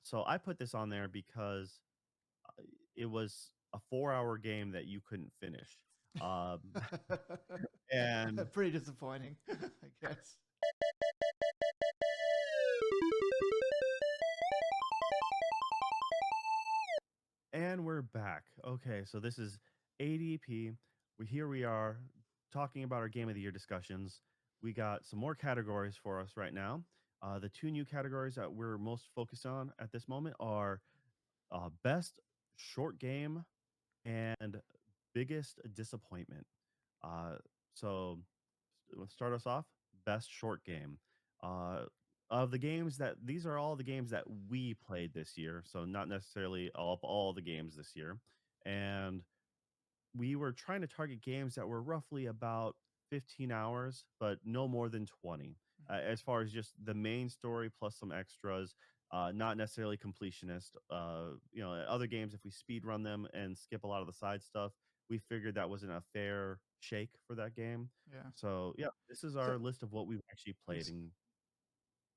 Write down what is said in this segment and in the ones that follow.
So I put this on there because it was a 4-hour game that you couldn't finish. Um, and Pretty disappointing, I guess. we're back. Okay, so this is ADP. We are talking about our game of the year discussions. We got some more categories for us right now. The two new categories that we're most focused on at this moment are best short game and biggest disappointment. Uh, so let's start us off. Best short game. Uh, of the games that these are all the games that we played this year, so not necessarily all the games this year. And we were trying to target games that were roughly about 15 hours, but no more than 20. As far as just the main story plus some extras, not necessarily completionist. Other games, if we speed run them and skip a lot of the side stuff, we figured that wasn't a fair shake for that game. Yeah. So yeah, this is our So, list of what we've actually played. and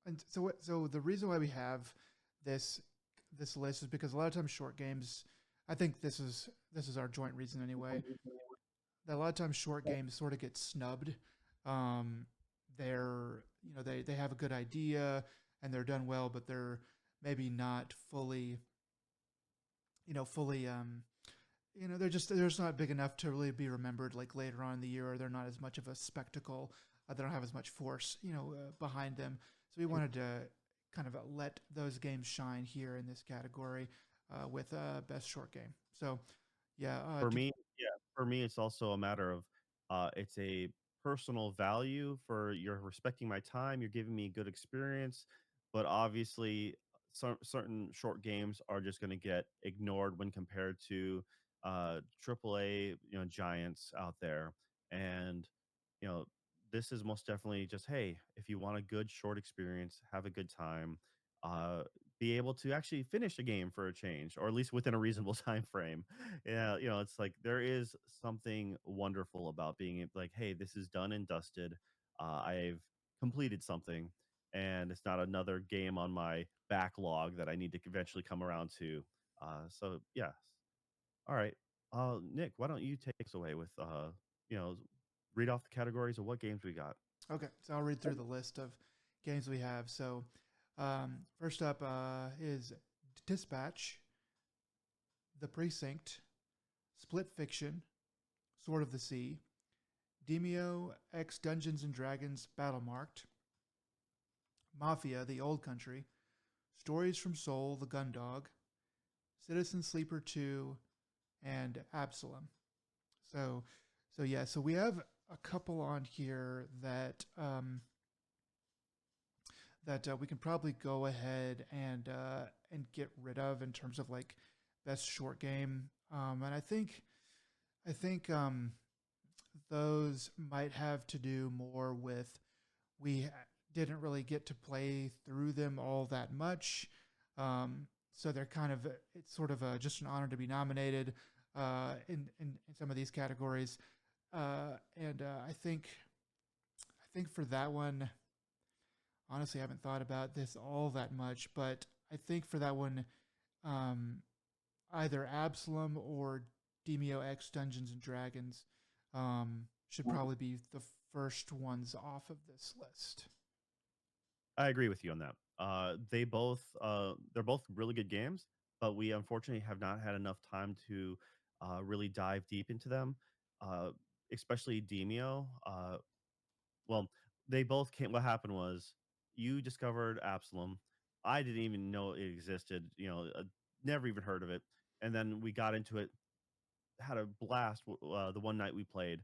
And so the reason why we have this this list is because a lot of times short games. I think this is our joint reason anyway. That a lot of times short games sort of get snubbed. Um, they're they have a good idea and they're done well, but they're maybe not fully they're just not big enough to really be remembered like later on in the year, or they're not as much of a spectacle. They don't have as much force, behind them. So we wanted to kind of let those games shine here in this category with best short game. So yeah, for me, yeah, for me, it's also a matter of it's a personal value for you're respecting my time, you're giving me a good experience, but obviously some certain short games are just going to get ignored when compared to AAA, giants out there. And you know, this is most definitely just, hey, if you want a good short experience, have a good time, uh, be able to actually finish a game for a change, or at least within a reasonable time frame. Yeah, it's like there is something wonderful about being like, hey, this is done and dusted. I've completed something, and it's not another game on my backlog that I need to eventually come around to. So yeah, all right. Nick, why don't you take us away with you know, read off the categories of what games we got. okay. So I'll read through the list of games we have. So first up is Dispatch, The Precinct, Split Fiction, Sword of the Sea, Demio X Dungeons and Dragons Battlemarked, Mafia: The Old Country, Stories from Seoul: The Gundog, Citizen Sleeper 2, and Absalom. So, so we have a couple on here that we can probably go ahead and get rid of in terms of like best short game. And I think those might have to do more with we didn't really get to play through them all that much. So they're kind of it's sort of just an honor to be nominated in some of these categories. And I think for that one, honestly, I haven't thought about this all that much, but I think for that one, um, either Absalom or Demio X Dungeons and Dragons should probably be the first ones off of this list. I agree with you on that. They're both really good games, but we unfortunately have not had enough time to really dive deep into them. Uh, Especially Demio. Well, they both came. What happened was you discovered Absalom. I didn't even know it existed. Never even heard of it. And then we got into it, had a blast the one night we played,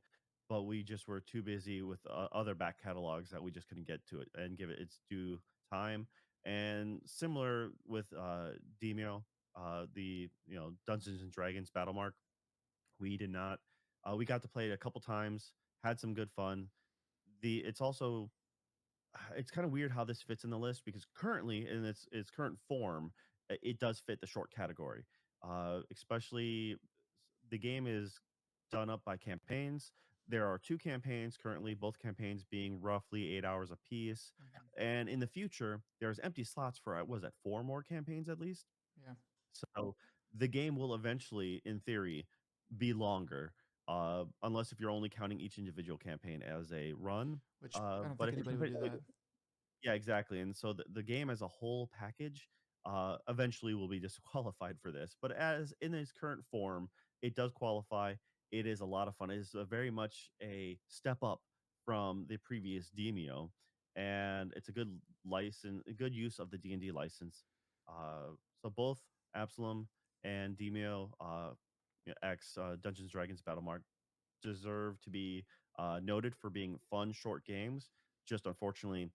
but we just were too busy with other back catalogs that we just couldn't get to it and give it its due time. And similar with Demio, the Dungeons and Dragons Battle Mark, we did not. We got to play it a couple times, had some good fun. It's also it's kind of weird how this fits in the list because currently in its current form, it does fit the short category. Especially the game is done up by campaigns. there are two campaigns currently, both campaigns being roughly 8 hours apiece. Hmm. And in the future, there's empty slots for was that four more campaigns at least. Yeah, So the game will eventually, in theory, be longer, unless if you're only counting each individual campaign as a run. which I don't But think if you're anybody would do that. yeah, exactly. And so the game as a whole package eventually will be disqualified for this. But as in its current form, it does qualify. It is a lot of fun. It is very much a step up from the previous Demio, and it's a good license, a good use of the D&D license. So both Absalom and Demio X Dungeons Dragons Battlemark deserve to be noted for being fun short games. Just unfortunately,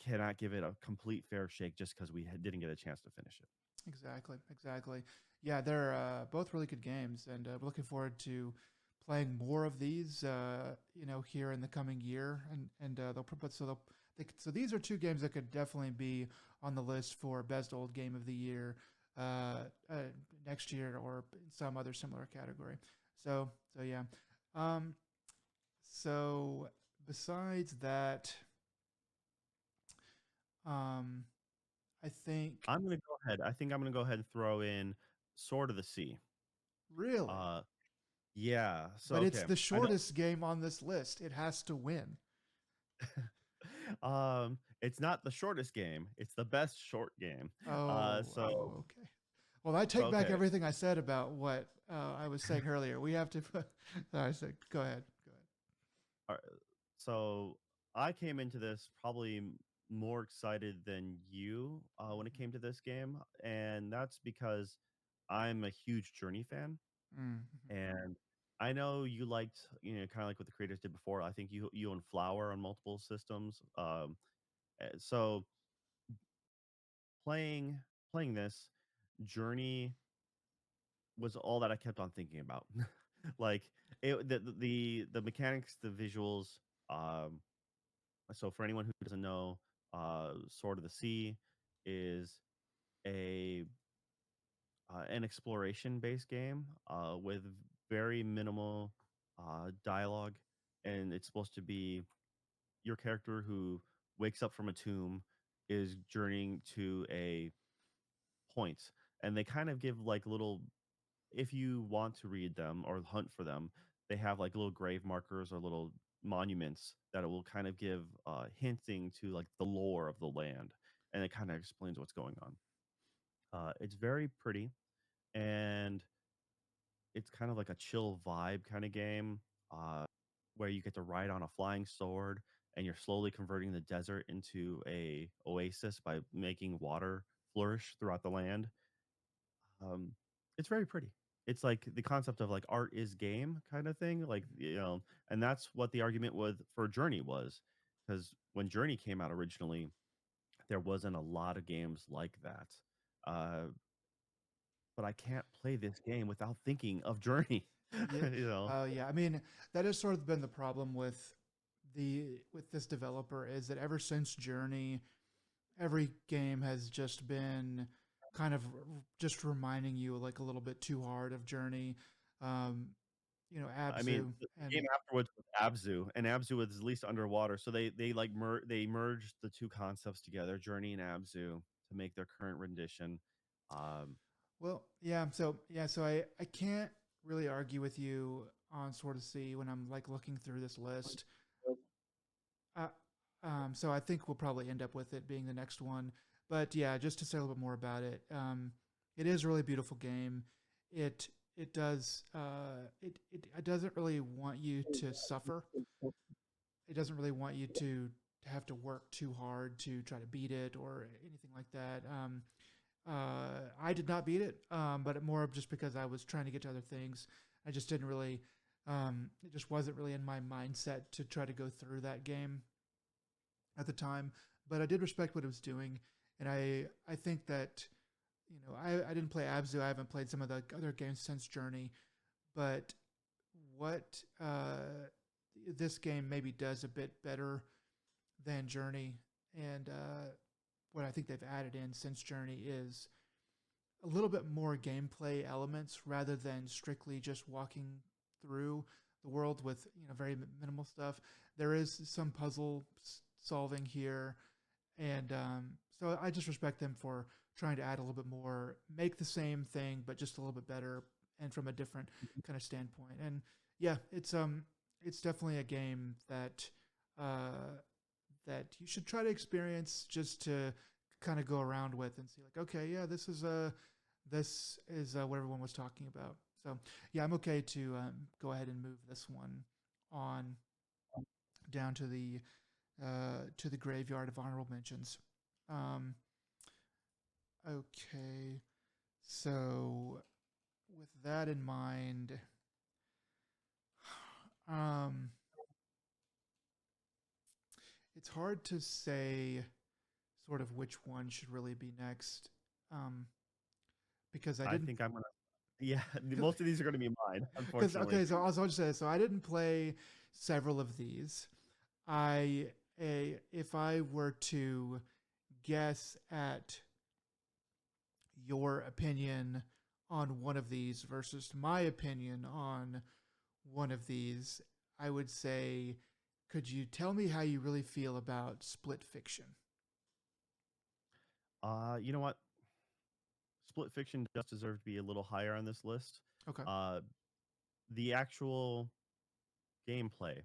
cannot give it a complete fair shake just because we didn't get a chance to finish it. Exactly, exactly. Yeah, they're both really good games, and we're looking forward to playing more of these. Here in the coming year, and they'll put so so these are two games that could definitely be on the list for best old game of the year uh, uh, next year or in some other similar category. So yeah. Um, so besides that, um, I think I'm gonna go ahead. I think I'm gonna go ahead and throw in Sword of the Sea. really. Uh, yeah. So But it's okay, the I know. shortest game on this list. It has to win. It's not the shortest game. It's the best short game. Uh, Oh, so oh, okay. Well, I so take back okay. everything I said about what I was saying earlier. We have to. Sorry, so go ahead. Go ahead. All right, so I came into this probably more excited than you when it came to this game, and that's because I'm a huge Journey fan, Mm-hmm. and I know you liked, kind of like what the creators did before. I think you own Flower on multiple systems. So playing playing this Journey was all that I kept on thinking about. Like the mechanics, the visuals. Um, so for anyone who doesn't know, Sword of the Sea is a an exploration based game with very minimal dialogue, and it's supposed to be your character who wakes up from a tomb is journeying to a point, and they kind of give like little, if you want to read them or hunt for them, they have like little grave markers or little monuments that it will kind of give hinting to like the lore of the land, and it kind of explains what's going on. It's very pretty, and it's kind of like a chill vibe kind of game, uh, where you get to ride on a flying sword and you're slowly converting the desert into a oasis by making water flourish throughout the land. Um, it's very pretty. It's like the concept of like art is game kind of thing, like and that's what the argument with for Journey was, because when Journey came out originally, there wasn't a lot of games like that. Uh, but I can't play this game without thinking of Journey. Yeah. you know, Yeah. I mean, that has sort of been the problem with this developer is that ever since Journey, every game has just been kind of just reminding you like a little bit too hard of Journey. Um, I mean, Abzu the and game afterwards was Abzu, and Abzu was at least underwater, so they like they merged the two concepts together, Journey and Abzu, to make their current rendition. Um, well, so I can't really argue with you on Sword of Sea when I'm like looking through this list. Uh, so I think we'll probably end up with it being the next one. But yeah, just to say a little bit more about it, it is a really beautiful game. It it doesn't really want you to suffer. It doesn't really want you to have to work too hard to try to beat it or anything like that. I did not beat it, but more just because I was trying to get to other things. I just didn't really. It just wasn't really in my mindset to try to go through that game at the time, but I did respect what it was doing, and I think that I didn't play Abzu. I haven't played some of the other games since Journey, but what this game maybe does a bit better than Journey, and what I think they've added in since Journey is a little bit more gameplay elements rather than strictly just walking through. the world with very minimal stuff. There is some puzzle solving here, and so I just respect them for trying to add a little bit more, make the same thing but just a little bit better and from a different kind of standpoint. And yeah, it's definitely a game that uh, that you should try to experience just to kind of go around with and see like, okay, yeah, this is what everyone was talking about. So yeah, I'm okay to go ahead and move this one on down to the graveyard of honorable mentions. Um, okay, so with that in mind, um, it's hard to say sort of which one should really be next, um, because I I didn't. think I'm gonna. Yeah, most of these are gonna be mine, Because unfortunately. okay, so I'll just say so I didn't play several of these. If I were to guess at your opinion on one of these versus my opinion on one of these, I would say, could you tell me how you really feel about Split Fiction? You know what? Split Fiction does deserve to be a little higher on this list. Okay. Uh, the actual gameplay,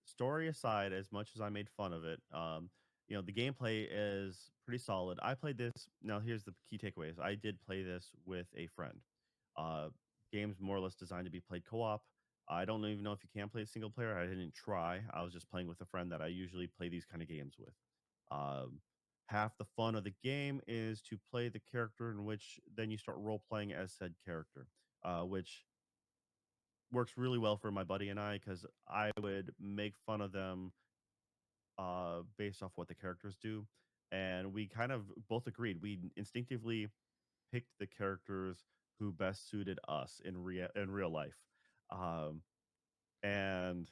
story aside, as much as I made fun of it, the gameplay is pretty solid. I played this. Now, here's the key takeaways. I did play this with a friend. Uh, Game's more or less designed to be played co-op. I don't even know if you can play single player. I didn't try. I was just playing with a friend that I usually play these kind of games with. Um, Half the fun of the game is to play the character in which then you start role playing as said character, which works really well for my buddy and I because I would make fun of them based off what the characters do. And we kind of both agreed. We instinctively picked the characters who best suited us in real life. Um, and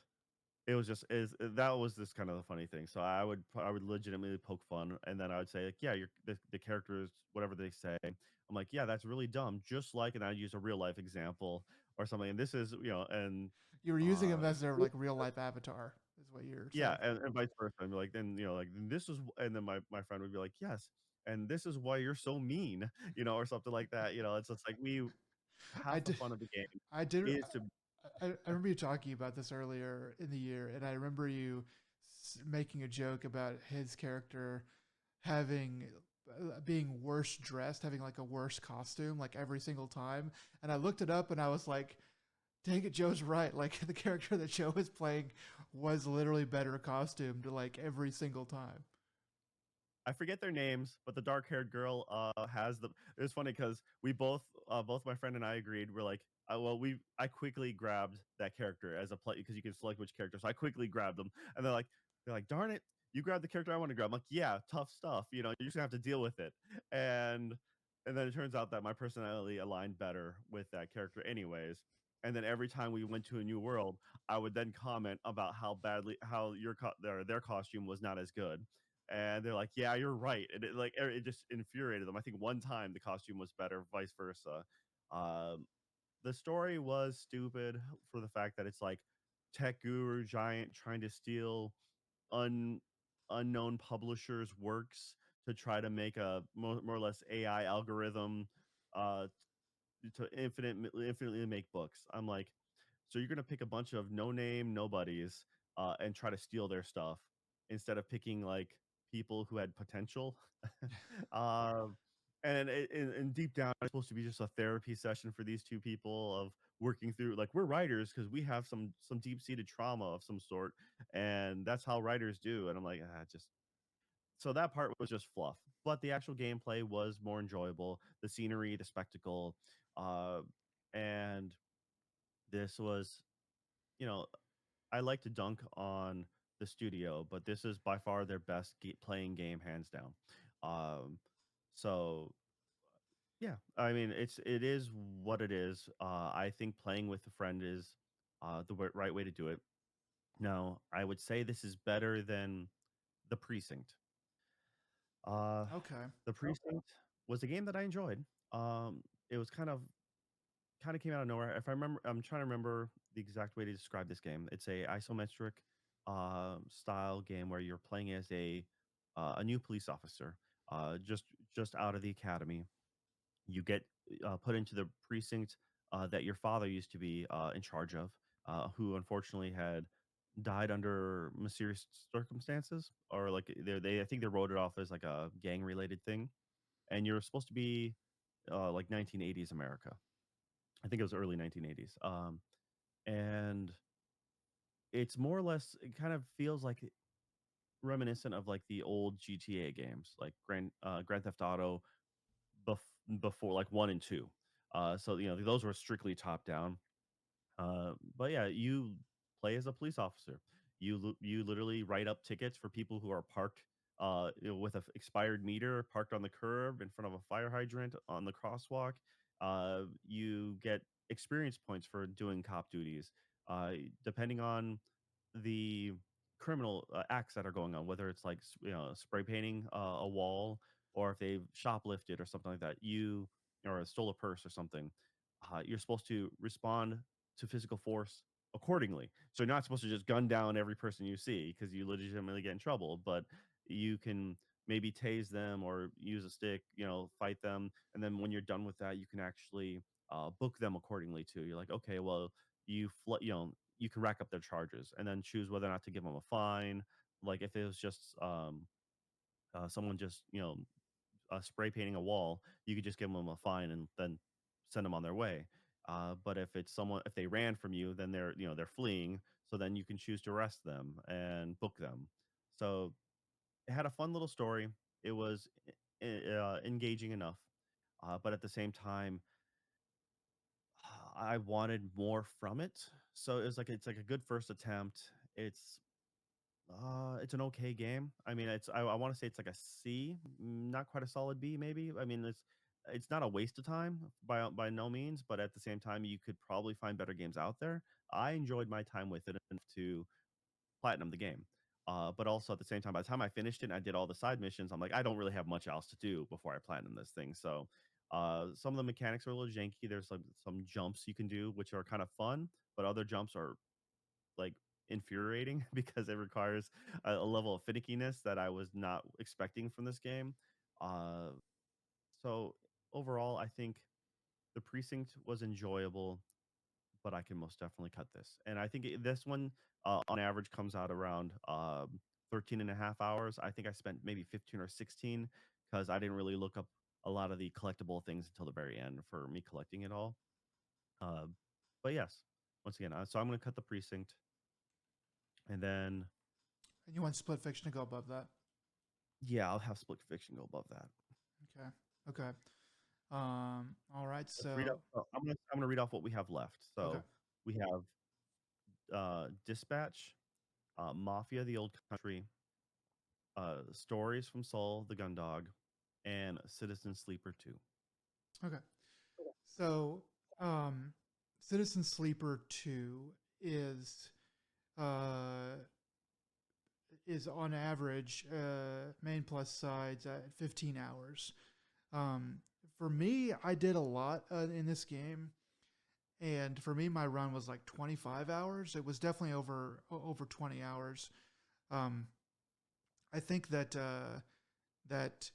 it was just is that was this kind of the funny thing. So I would legitimately poke fun, and then I would say like, yeah, the characters whatever they say. I'm like, yeah, that's really dumb. Just like, and I'd use a real life example or something. And this is and You were using uh, them as their like real life avatar, is what you're yeah, saying. and vice versa. And be like, then like this is, and then my friend would be like, yes, and this is why you're so mean, or something like that. It's just like we I half the did. fun of the game I did. is to I remember you talking about this earlier in the year, and I remember you making a joke about his character having being worse dressed, having like a worse costume, like every single time. And I looked it up, and I was like, "Dang it, Joe's right. Like the character that Joe was playing was literally better costumed, like every single time." I forget their names, but the dark haired girl has the. It was funny because we both my friend and I agreed. We're like, well, I quickly grabbed that character as a play because you can select which character. So I quickly grabbed them, and they're like, darn it, you grabbed the character I want to grab. I'm like, yeah, tough stuff. You're just gonna have to deal with it. And and then it turns out that my personality aligned better with that character, anyways. And then every time we went to a new world, I would then comment about how their costume was not as good, and they're like, "Yeah, you're right." And it just infuriated them. I think one time the costume was better, vice versa. Um, the story was stupid for the fact that it's like tech guru giant trying to steal un unknown publishers' works to try to make a more or less AI algorithm uh, to infinitely make books. I'm like, so you're gonna pick a bunch of no name nobodies and try to steal their stuff instead of picking like people who had potential. um, and deep down, it's supposed to be just a therapy session for these two people of working through like we're writers because we have some deep seated trauma of some sort, and that's how writers do. And I'm like, just so that part was just fluff, but the actual gameplay was more enjoyable. The scenery, the spectacle, uh, and this was, you know, I like to dunk on the studio, but this is by far their best playing game, hands down. Um, so yeah, I mean, it is what it is. I think playing with a friend is the right way to do it. Now, I would say this is better than the Precinct. Uh, Okay. the Precinct was a game that I enjoyed. It was kind of kind of came out of nowhere. If I remember, I'm trying to remember the exact way to describe this game. It's a isometric style game where you're playing as a new police officer, just out of the academy. You get put into the precinct that your father used to be in charge of, who unfortunately had died under mysterious circumstances, or like they I think they wrote it off as like a gang related thing. And you're supposed to be like 1980s America. I think it was early 1980s. And it's more or less, it kind of feels like reminiscent of like the old GTA games, like Grand Theft Auto before like 1 and 2. So those were strictly top down. But yeah, you play as a police officer. You literally write up tickets for people who are parked with a expired meter parked on the curb in front of a fire hydrant on the crosswalk. You get experience points for doing cop duties, depending on the criminal acts that are going on, whether it's like spray painting a wall, or if they've shoplifted or something like that. Or stole a purse or something. You're supposed to respond to physical force accordingly. So you're not supposed to just gun down every person you see because you legitimately get in trouble, but you can maybe tase them or use a stick, fight them. And then when you're done with that, you can actually book them accordingly too. You're like, okay, well, you can rack up their charges and then choose whether or not to give them a fine. Like if it was just someone just spray painting a wall, you could just give them a fine and then send them on their way. But if they ran from you, then they're fleeing. So then you can choose to arrest them and book them. So it had a fun little story. It was engaging enough, but at the same time, I wanted more from it. So it's like a good first attempt. It's it's an okay game. I mean, I want to say it's like a C, not quite a solid B, maybe. I mean, it's not a waste of time by no means, but at the same time, you could probably find better games out there. I enjoyed my time with it enough to platinum the game. But also at the same time, by the time I finished it and I did all the side missions, I'm like, I don't really have much else to do before I platinum this thing. So some of the mechanics are a little janky. There's some jumps you can do, which are kind of fun, but other jumps are like infuriating because it requires a level of finickiness that I was not expecting from this game. Uh, so overall, I think the precinct was enjoyable, but I can most definitely cut this. And I think this one, on average, comes out around 13 and a half hours. I think I spent maybe 15 or 16 because I didn't really look up a lot of the collectible things until the very end for me collecting it all. Uh, but yes, once again, so I'm going to cut the precinct. And then, And you want Split Fiction to go above that? yeah, I'll have Split Fiction go above that. Okay. Okay. All right. Let's read So up. I'm gonna read off what we have left. okay. So we have Dispatch, Mafia: The Old Country, Stories from Soul, The Gundog, and Citizen Sleeper 2. Okay. So Citizen Sleeper 2 is uh on average main plus sides at 15 hours. Um, for me, I did a lot in this game, and for me, my run was like 25 hours. It was definitely over 20 hours. Um, I think that that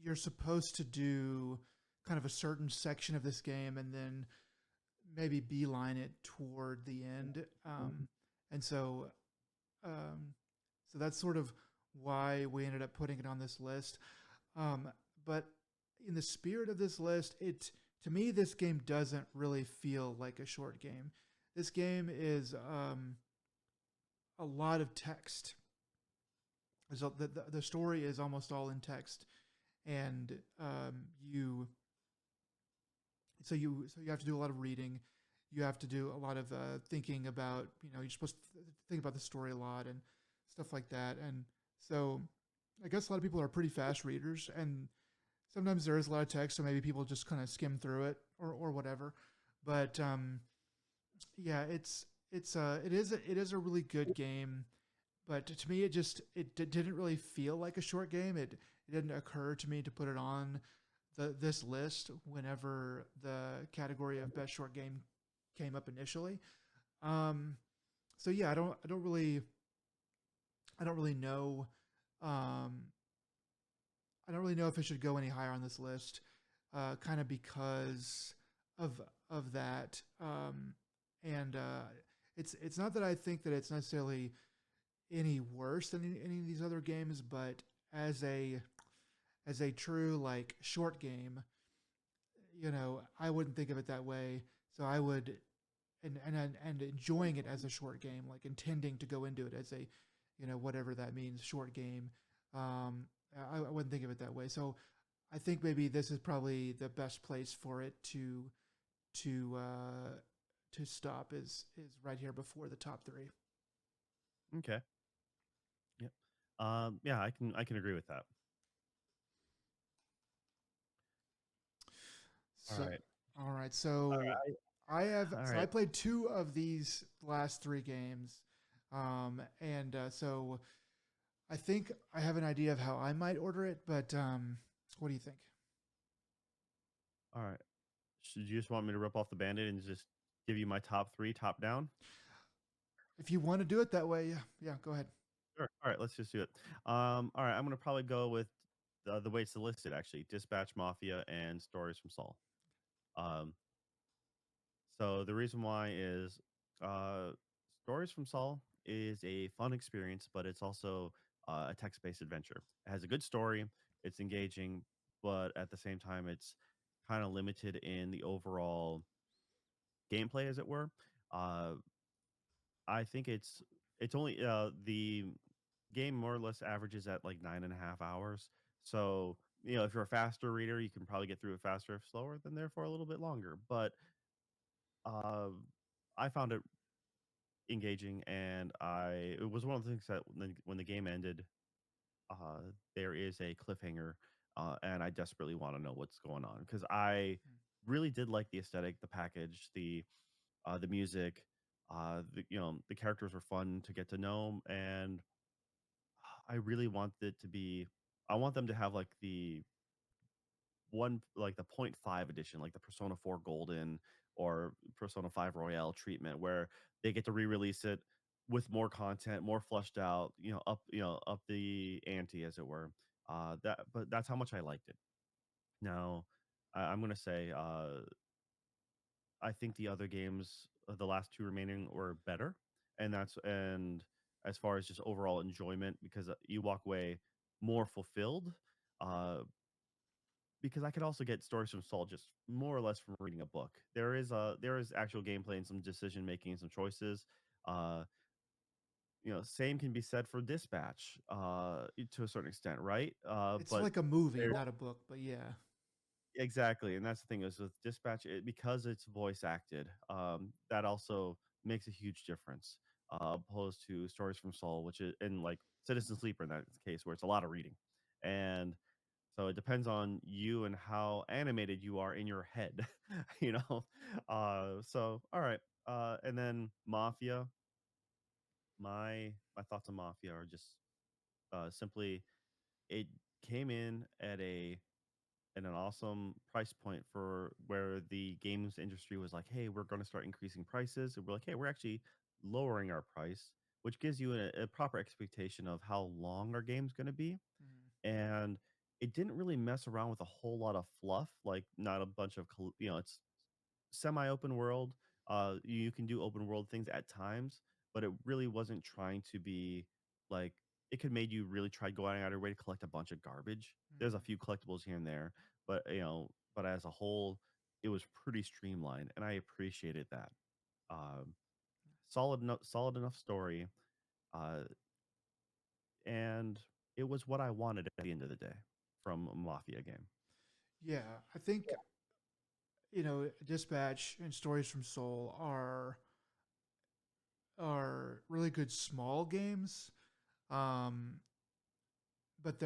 you're supposed to do kind of a certain section of this game and then maybe beeline it toward the end. And um, so that's sort of why we ended up putting it on this list. Um, but in the spirit of this list, to me this game doesn't really feel like a short game. This game is a lot of text. So the story is almost all in text, and you have to do a lot of reading. You have to do a lot of thinking about, you're supposed to think about the story a lot and stuff like that. And so I guess a lot of people are pretty fast readers, and sometimes there is a lot of text, so maybe people just kind of skim through it or whatever. But yeah, it is a really good game. But to me, didn't really feel like a short game. It didn't occur to me to put it on this list whenever the category of best short game came up initially. Um, so yeah, I don't really know. Um, I don't really know if it should go any higher on this list, kind of because of of that. And it's not that I think that it's necessarily any worse than any of these other games, but as a as a true like short game, I wouldn't think of it that way. So I would and enjoying it as a short game, like intending to go into it as a, whatever that means, short game. Um, I wouldn't think of it that way. So I think maybe this is probably the best place for it to to stop is right here before the top three. Okay. Yep. Yeah, I can agree with that. All So right. all right, All so right. All I right. played two of these last three games, and so I think I have an idea of how I might order it, but what do you think? All right. Should you just want me to rip off the band-aid and just give you my top three, top down? If you want to do it that way, yeah, yeah, go ahead. Sure. All right, let's just do it. All right, I'm gonna probably go with the way it's listed actually: Dispatch, Mafia, and Stories from Saul. Um, so the reason why is uh, Stories from Saul is a fun experience, but it's also a text-based adventure. It has a good story, it's engaging, but at the same time, it's kind of limited in the overall gameplay, as it were. Uh, I think it's only the game more or less averages at like 9.5 hours. So if you're a faster reader, you can probably get through it faster. If slower, then therefore a little bit longer. But uh, I found it engaging, and it was one of the things that when the game ended, there is a cliffhanger, and I desperately want to know what's going on because I really did like the aesthetic, the package, the music. The characters were fun to get to know, and I really want it to be. I want them to have like the point 0.5 edition, like the Persona 4 Golden or Persona 5 Royale treatment, where they get to re-release it with more content, more fleshed out, up the ante, as it were. But that's how much I liked it. Now, I'm gonna say, I think the other games, the last two remaining, were better, and as far as just overall enjoyment, because you walk away more fulfilled. Uh, because I could also get stories from Saul just more or less from reading a book. There is actual gameplay and some decision making and some choices. Uh, same can be said for Dispatch, to a certain extent, right? It's But like a movie, there not a book, but yeah. exactly, and that's the thing is with Dispatch, because it's voice acted, that also makes a huge difference. Opposed to Stories from Saul, which is and like Citizen Sleeper in that case, where it's a lot of reading, and so it depends on you and how animated you are in your head, you know. So all right, and then Mafia. My thoughts on Mafia are just simply it came in at an awesome price point for where the games industry was like, hey, we're going to start increasing prices, and we're like, hey, we're actually lowering our price, which gives you a proper expectation of how long our game's going to be. Mhm. And it didn't really mess around with a whole lot of fluff, like not a bunch of it's semi-open world. You can do open world things at times, but it really wasn't trying to be like it could made you really try going out of your way to collect a bunch of garbage. There's a Mhm. few collectibles here and there, but but as a whole, it was pretty streamlined, and I appreciated that. Um, solid enough story, uh, and it was what I wanted at the end of the day from a Mafia game. Yeah, I think Dispatch and Stories from Soul are really good small games. Um, but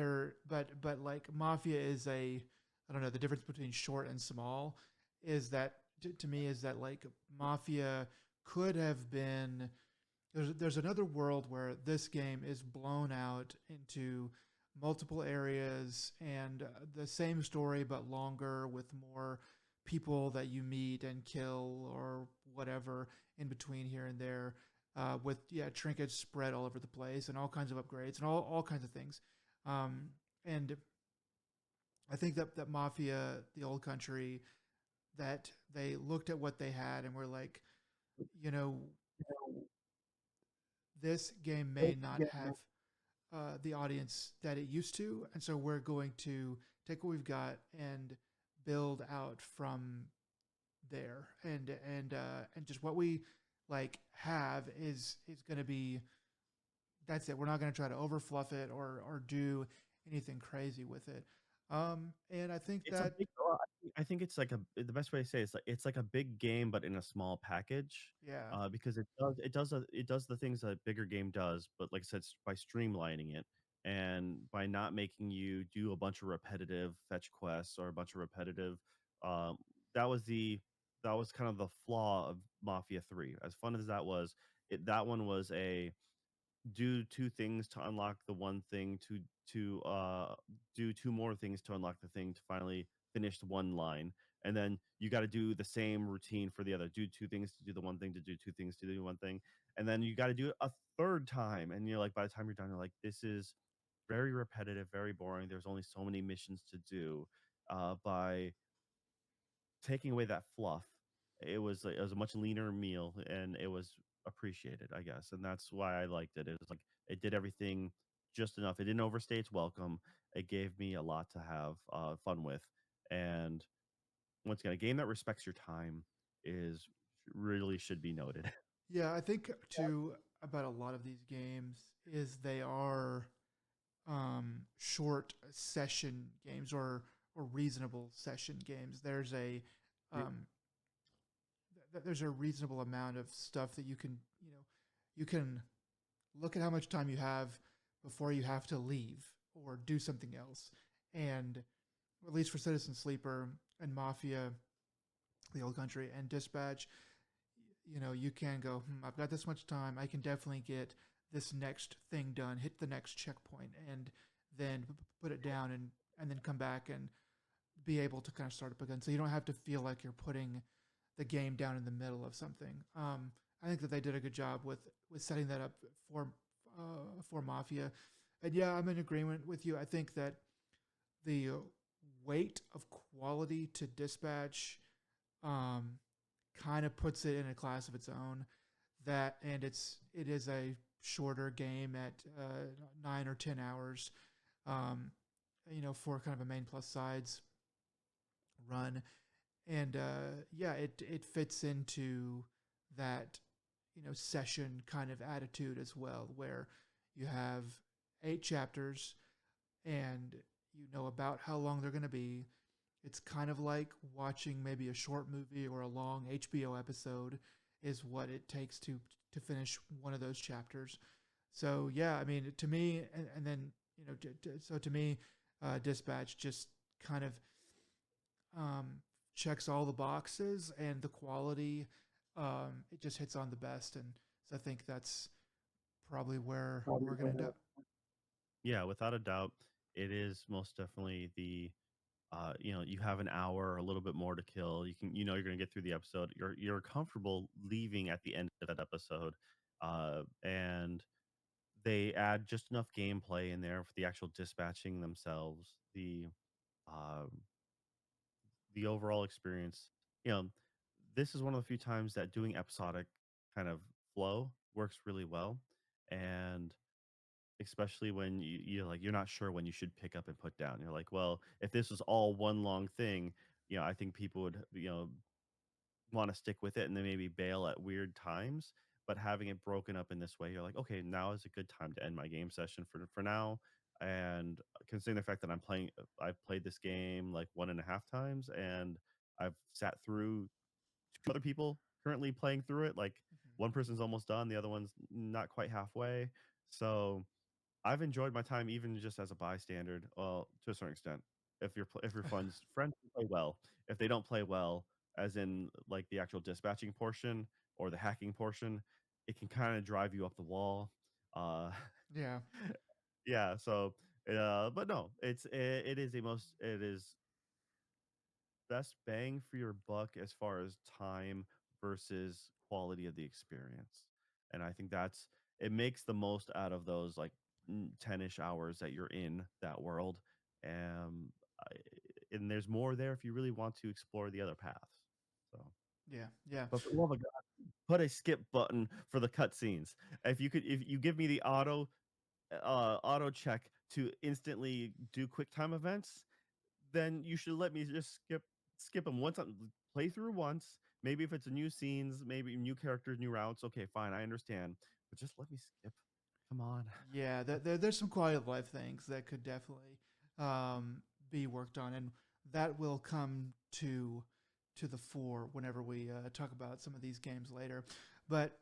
like Mafia is a, I don't know, the difference between short and small is that to me is that like Mafia could have been, there's another world where this game is blown out into multiple areas and the same story but longer with more people that you meet and kill or whatever in between here and there. With trinkets spread all over the place and all kinds of upgrades and all kinds of things. Um, and I think that Mafia, the old country, that they looked at what they had and were like, you know, this game may not have the audience that it used to, and so we're going to take what we've got and build out from there. And just what we like have is going to be that's it. We're not going to try to overfluff it or do anything crazy with it. And I think It's a that big I think it's like the best way to say it's like a big game, but in a small package, yeah, because it does the things that a bigger game does, but like I said, by streamlining it and by not making you do a bunch of repetitive fetch quests or a bunch of repetitive, um, that was the that was kind of the flaw of Mafia 3. As fun as that was, that one was a do two things to unlock the one thing to do two more things to unlock the thing to finally finish one line, and then you got to do the same routine for the other, do two things to do the one thing, to do two things to do one thing, and then you got to do it a third time, and you're like, by the time you're done, you're like, this is very repetitive, very boring, there's only so many missions to do. By taking away that fluff, it was a much leaner meal, and it was appreciated, I guess, and that's why I liked it. It was like it did everything just enough. It didn't overstay its welcome. It gave me a lot to have fun with, and once again, a game that respects your time is really should be noted. yeah. I think too about a lot of these games is they are short session games or reasonable session games. Um, there's a reasonable amount of stuff that you can look at how much time you have before you have to leave or do something else. And at least for Citizen Sleeper and Mafia, the old country, and Dispatch, you can go, I've got this much time. I can definitely get this next thing done, hit the next checkpoint, and then put it down and then come back and be able to kind of start up again. So you don't have to feel like you're putting the game down in the middle of something. I think that they did a good job with setting that up for for Mafia. And yeah, I'm in agreement with you. I think that the weight of quality to Dispatch um, kind of puts it in a class of its own. That and it is a shorter game at 9 or 10 hours. Um, for kind of a main plus sides run, and yeah, it fits into that session kind of attitude as well, where you have 8 chapters and you know about how long they're going to be. It's kind of like watching maybe a short movie or a long HBO episode is what it takes to finish one of those chapters. So yeah, I mean, to me, and then so to me, Dispatch just kind of um, checks all the boxes, and the quality it just hits on the best. And so I think that's probably where we're gonna end up. Yeah, without a doubt, it is most definitely the you have an hour or a little bit more to kill. You can, you're going to get through the episode. You're comfortable leaving at the end of that episode, and they add just enough gameplay in there for the actual dispatching themselves. Um, the overall experience. You know, this is one of the few times that doing episodic kind of flow works really well, and especially when you're not sure when you should pick up and put down. You're like, well, if this was all one long thing, I think people would want to stick with it and then maybe bail at weird times. But having it broken up in this way, you're like, okay, now is a good time to end my game session for now. And considering the fact that I've played this game like 1.5 times, and I've sat through two other people currently playing through it. Like Mhm. one person's almost done, the other one's not quite halfway. So I've enjoyed my time even just as a bystander. Well, to a certain extent, if your friends play well, if they don't play well, as in like the actual dispatching portion or the hacking portion, it can kind of drive you up the wall. Uh, Yeah, yeah. So But no, it is a most it is best bang for your buck as far as time versus quality of the experience. And I think that's it makes the most out of those like 10ish hours that you're in that world. Um, I, and there's more there if you really want to explore the other paths. So, Yeah, yeah. but for the love of God, put a skip button for the cutscenes. If you give me the auto check to instantly do quick time events, then you should let me just skip them once. Play through once. Maybe if it's a new scenes, maybe new characters, new routes. Okay, fine, I understand. But just let me skip. Come on. Yeah, there's some quality of life things that could definitely be worked on, and that will come to the fore whenever we talk about some of these games later. But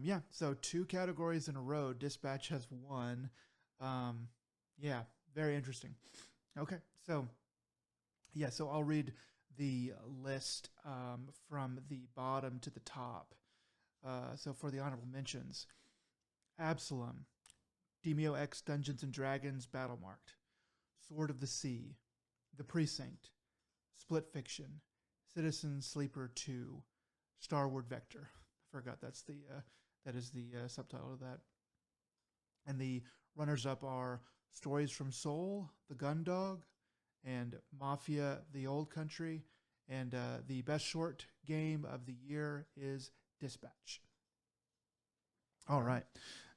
yeah, so two categories in a row. Dispatch has won. Um, yeah, very interesting. Okay, so yeah, so I'll read the list from the bottom to the top. So for the honorable mentions, Absalom, Demio X Dungeons and Dragons Battle Marked, Sword of the Sea, The Precinct, Split Fiction, Citizen Sleeper 2, Starward Vector. I forgot that is the subtitle of that. And the runners up are Stories from Seoul, The Gun Dog, and Mafia: The Old Country. And the best short game of the year is Dispatch. All right.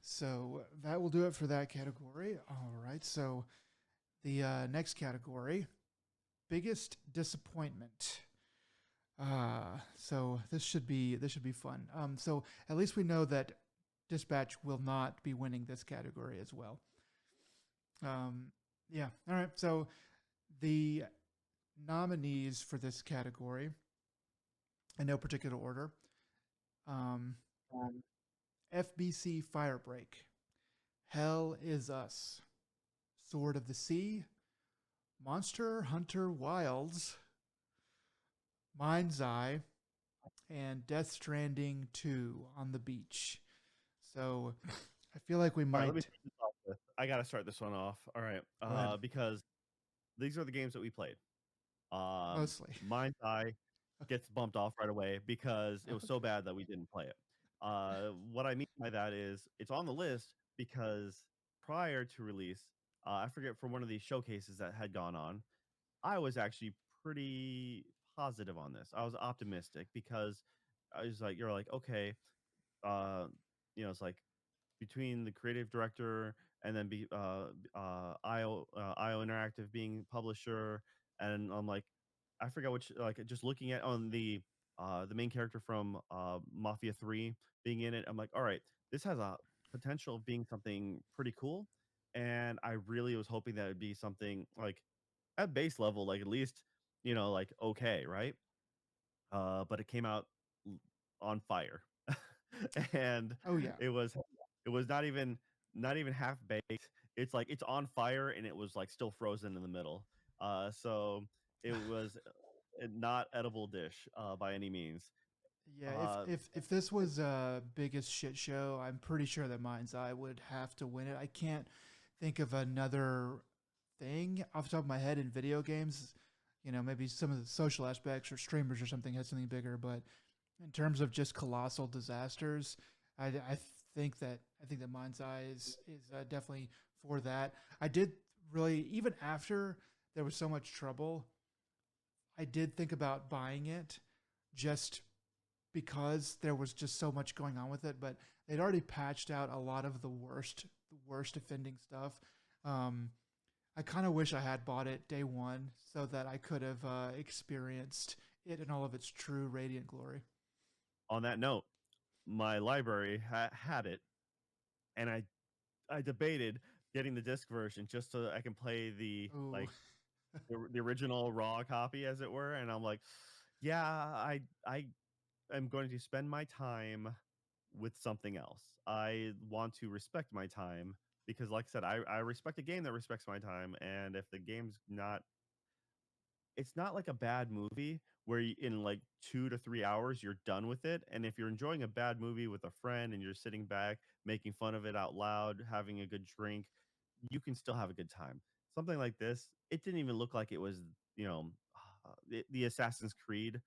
So that will do it for that category. All right. So the next category, biggest disappointment. So this should be fun. So at least we know that Dispatch will not be winning this category as well. Um, yeah. All right. So the nominees for this category, in no particular order, um, FBC Firebreak, Hell Is Us, Sword of the Sea, Monster Hunter Wilds, Mind's Eye, and Death Stranding 2 on the beach. So I feel like we All right, let me might start this off with. I got to start this one off. All right, go ahead. because these are the games that we played. Mostly. Mind's Eye Okay. gets bumped off right away because it was so Okay. bad that we didn't play it. What I mean by that is it's on the list because prior to release, I forget from one of these showcases that had gone on, I was actually pretty positive on this. I was optimistic because I was like, you're like, okay, uh, it's like between the creative director and then IO Interactive being publisher, and I'm like, I forgot which, like just looking at on the main character from Mafia 3 being in it, I'm like, all right, this has a potential of being something pretty cool, and I really was hoping that it'd be something like at base level, like at least like okay, right? But it came out l- on fire, and Oh yeah. it was it was not even half baked. It's like it's on fire and it was like still frozen in the middle. So it was not edible dish by any means. Yeah, if Uh, if if this was biggest shit show, I'm pretty sure that Mind's Eye would have to win it. I can't think of another thing off the top of my head in video games. Maybe some of the social aspects or streamers or something had something bigger, but in terms of just colossal disasters, I think that Mind's Eye is definitely for that. I did really, even after there was so much trouble, I did think about buying it just because there was just so much going on with it. But they'd already patched out a lot of the worst offending stuff. Um, I kind of wish I had bought it day one so that I could have experienced it in all of its true radiant glory. on that note, my library had it, and I debated getting the disc version just so that I can play the Oh, like the original raw copy, as it were. And I'm like, yeah, I am going to spend my time with something else. I want to respect my time because, like I said, I respect a game that respects my time. And if the game's not, it's not like a bad movie where in like 2 to 3 hours you're done with it. And if you're enjoying a bad movie with a friend and you're sitting back making fun of it out loud, having a good drink, you can still have a good time. Something like this, it didn't even look like it was, you know, the Assassin's Creed,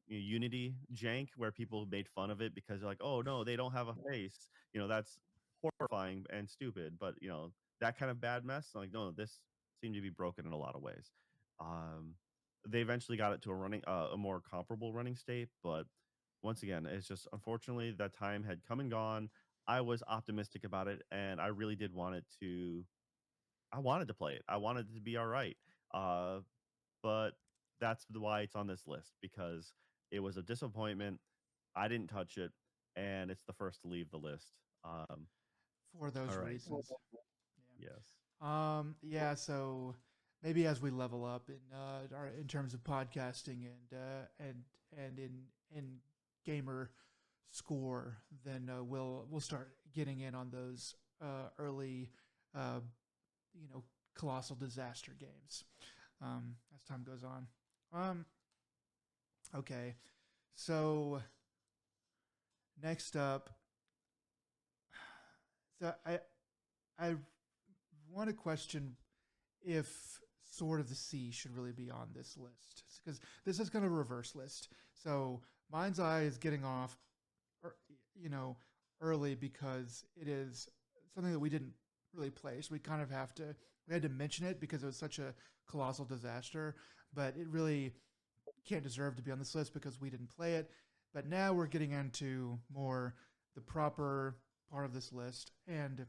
Unity jank where people made fun of it because they're like, oh no, they don't have a face. That's horrifying and stupid. But that kind of bad mess, like no, this seemed to be broken in a lot of ways. Um, they eventually got it to a more comparable running state, but once again, it's just unfortunately that time had come and gone. I was optimistic about it, and I really did want it to. I wanted to play it. I wanted it to be all right. Uh, but that's why it's on this list because it was a disappointment. I didn't touch it, and it's the first to leave the list. Um, for all those right. reasons. Yes. Yeah. So maybe as we level up in terms of podcasting and in gamer score, then we'll start getting in on those early, uh, you know, colossal disaster games as time goes on. Um, okay, so next up, so I want to question if Sword of the Sea should really be on this list because this is kind of a reverse list. So Mind's Eye is getting off, er, you know, early because it is something that we didn't really play. So we had to mention it because it was such a colossal disaster, but it really can't deserve to be on this list because we didn't play it. But now we're getting into more the proper part of this list, and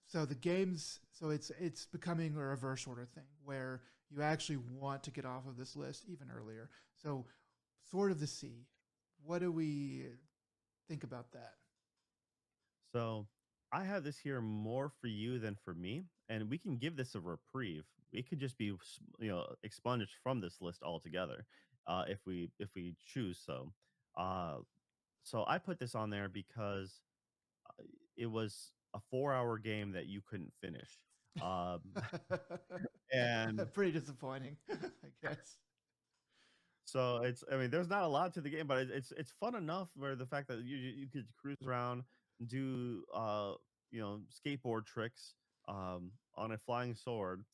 so the games, so it's becoming a reverse order thing where you actually want to get off of this list even earlier. So Sword of the Sea, what do we think about that? So I have this here more for you than for me, and we can give this a reprieve. It could just be, expunged from this list altogether, if we choose so. Uh, so I put this on there because it was a 4-hour game that you couldn't finish. Um, and Pretty disappointing, I guess. so I mean, there's not a lot to the game, but it's fun enough where the fact that you could cruise around, do skateboard tricks on a flying sword.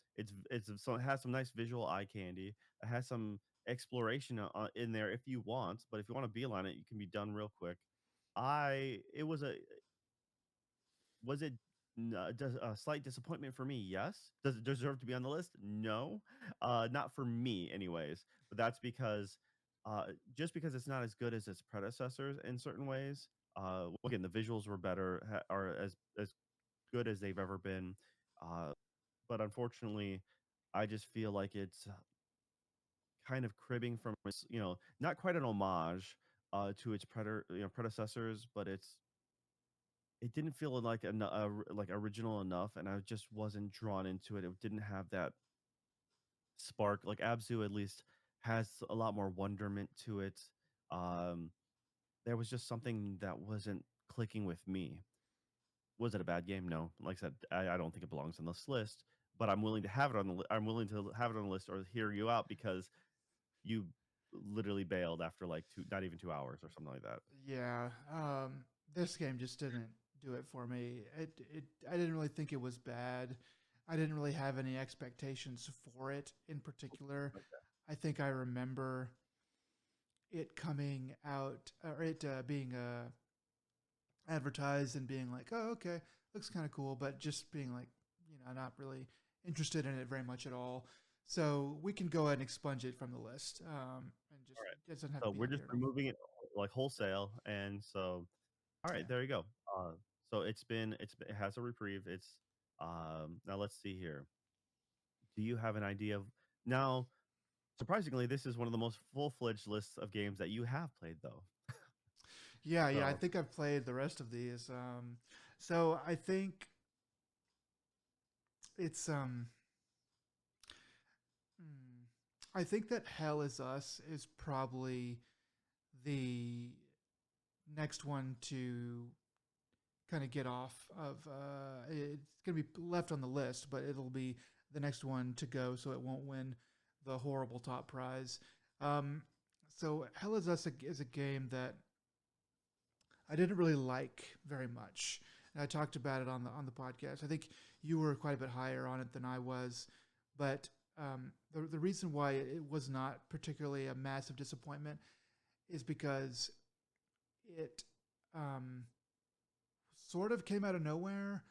So it has some nice visual eye candy. It has some exploration in there if you want, but if you want to beeline it, you can be done real quick. I it was it a slight disappointment for me? Yes. Does it deserve to be on the list? No. Not for me, anyways. But that's because just because it's not as good as its predecessors in certain ways. Again, the visuals were better, are as good as they've ever been. Uh, but unfortunately, I just feel like it's kind of cribbing from its, not quite an homage to its predecessors, but it didn't feel like like original enough, and I just wasn't drawn into it. It didn't have that spark. Like Abzu at least has a lot more wonderment to it. Um, there was just something that wasn't clicking with me. Was it a bad game? No. Like I said, I don't think it belongs on this list. But I'm willing to have it on I'm willing to have it on the list or hear you out because you literally bailed after like not even 2 hours or something like that. Yeah, this game just didn't do it for me. I didn't really think it was bad. I didn't really have any expectations for it in particular. I think I remember it coming out or it being advertised and being like, "Oh, okay, looks kind of cool," but just being like, not really interested in it very much at all. So we can go ahead and expunge it from the list, and just All right. it doesn't have to So be we're on just here. removing it like wholesale, and so all right, Yeah. there you go. So it has a reprieve. It's now let's see here. Do you have an idea of now? Surprisingly, this is one of the most full-fledged lists of games that you have played, though. Yeah. I So think I've played the rest of these. So I think it's hmm, I think that Hell Is Us is probably the next one to kind of get off of. It's gonna be left on the list, but it'll be the next one to go, so it won't win the horrible top prize. Um, so Hell Is Us is a game that I didn't really like very much. And I talked about it on the podcast. I think you were quite a bit higher on it than I was, but the reason why it was not particularly a massive disappointment is because it um, sort of came out of nowhere,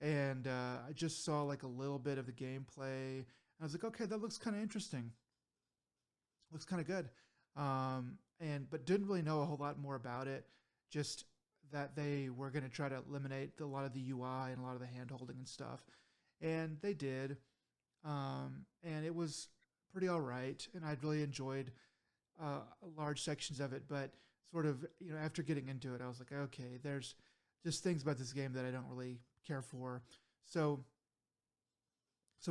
and I just saw like a little bit of the gameplay, and I was like, okay, that looks kind of interesting, looks kind of good, and but didn't really know a whole lot more about it. Just that they were going to try to eliminate a lot of the UI and a lot of the hand holding and stuff, and they did, and it was pretty all right, and I'd really enjoyed large sections of it, but sort of after getting into it, I was like, okay, there's just things about this game that I don't really care for. So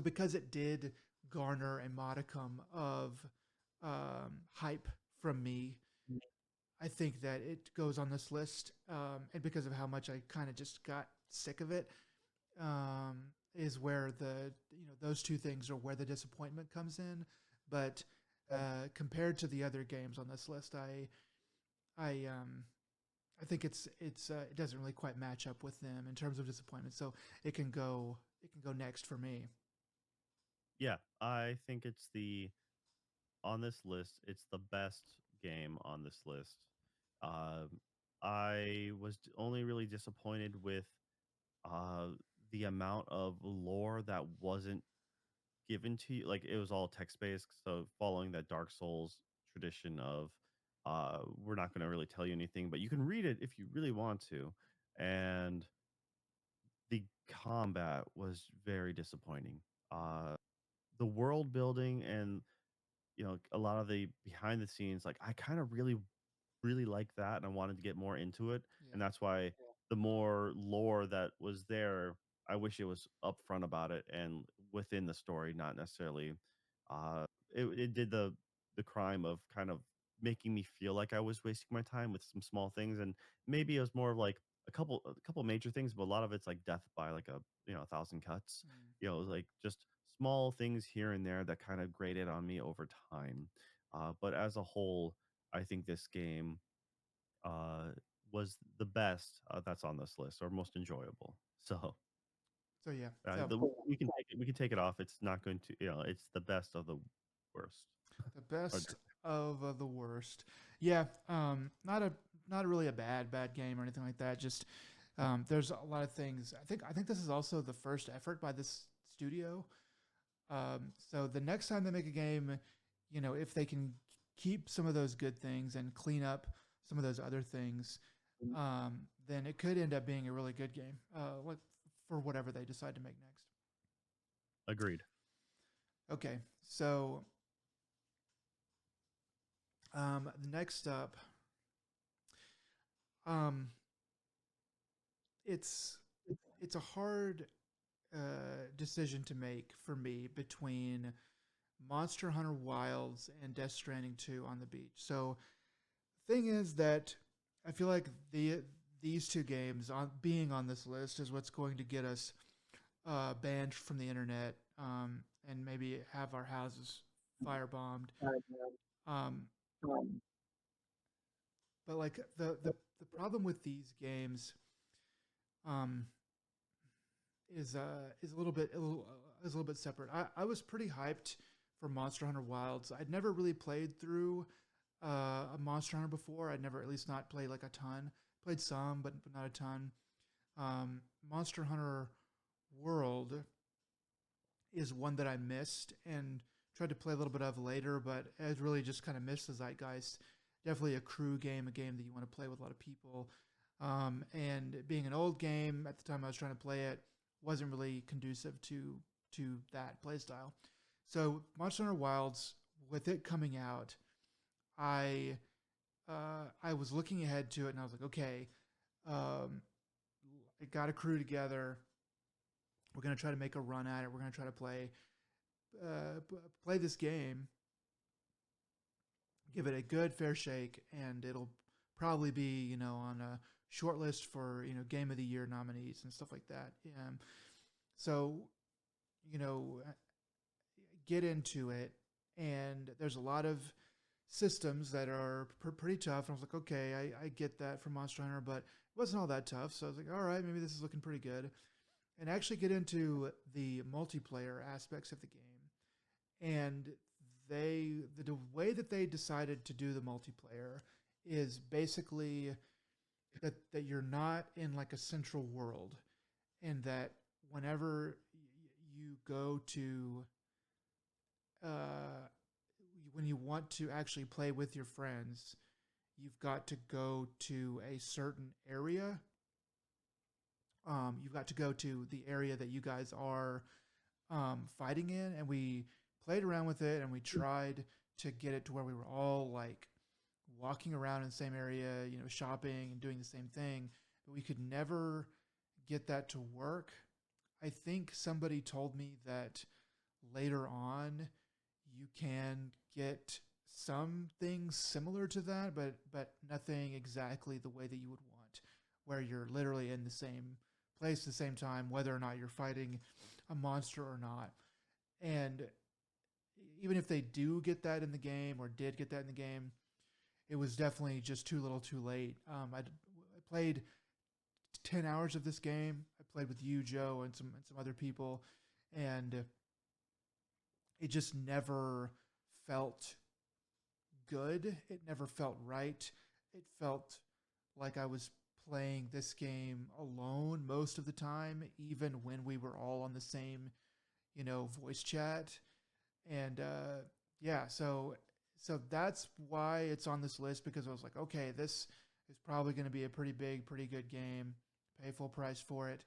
because it did garner a modicum of hype from me, I think that it goes on this list, and because of how much I kind of just got sick of it, is where the those two things are where the disappointment comes in. But compared to the other games on this list, I think it doesn't really quite match up with them in terms of disappointment. So it can go next for me. Yeah, I think it's the on this list, it's the best game on this list. Um, I was only really disappointed with uh, the amount of lore that wasn't given to you. Like it was all text based, so following that Dark Souls tradition of we're not going to really tell you anything, but you can read it if you really want to. And the combat was very disappointing. Uh, the world building and a lot of the behind the scenes, like I kind of really like that, and I wanted to get more into it, Yeah. and that's why the more lore that was there, I wish it was upfront about it and within the story, not necessarily. It did the crime of kind of making me feel like I was wasting my time with some small things, and maybe it was more of like a couple major things, but a lot of it's like death by like a thousand cuts. Mm. Like just small things here and there that kind of grated on me over time. But as a whole, I think this game uh, was the best that's on this list or most enjoyable. So So yeah. So we can take it off. It's not going to it's the best of the worst. the Or, best of the worst. Yeah. Not really a bad game or anything like that. Just there's a lot of things. I think this is also the first effort by this studio. So the next time they make a game, if they can keep some of those good things and clean up some of those other things, then it could end up being a really good game. Like for whatever they decide to make next. agreed. Okay, so next up, um, it's it's a hard decision to make for me between Monster Hunter Wilds and Death Stranding 2 on the beach. So, thing is that I feel like these two games on being on this list is what's going to get us banned from the internet, and maybe have our houses firebombed. Um, but like the problem with these games, um, is a little bit separate. I was pretty hyped for Monster Hunter Wilds. I'd never really played through a Monster Hunter before. I'd never, at least not played like a ton. Played some, but not a ton. Monster Hunter World is one that I missed and tried to play a little bit of later, but it really just kind of missed the zeitgeist. Definitely a crew game, a game that you want to play with a lot of people. And being an old game at the time I was trying to play it, wasn't really conducive to that playstyle. So Monster Hunter Wilds, with it coming out, I I was looking ahead to it, and I was like, okay, um, I got a crew together. We're gonna try to make a run at it. We're gonna try to play this game, give it a good fair shake, and it'll probably be on a short list for Game of the Year nominees and stuff like that. So you know, get into it, and there's a lot of systems that are pretty tough. And I was like, okay, I get that from Monster Hunter, but it wasn't all that tough. So I was like, all right, maybe this is looking pretty good. And actually get into the multiplayer aspects of the game. And the way that they decided to do the multiplayer is basically that you're not in like a central world, and that whenever you go to uh, when you want to actually play with your friends, you've got to go to a certain area. You've got to go to the area that you guys are fighting in, and we played around with it, and we tried to get it to where we were all like walking around in the same area, shopping and doing the same thing, but we could never get that to work. I think somebody told me that later on you can get some things similar to that, but nothing exactly the way that you would want, where you're literally in the same place at the same time, whether or not you're fighting a monster or not. And even if they do get that in the game or did get that in the game, it was definitely just too little, too late. I played 10 hours of this game. I played with you, Joe, and some other people, and it just never felt good. It never felt right. It felt like I was playing this game alone most of the time, even when we were all on the same, voice chat. And yeah, so that's why it's on this list, because I was like, okay, this is probably going to be a pretty big, pretty good game. Pay full price for it,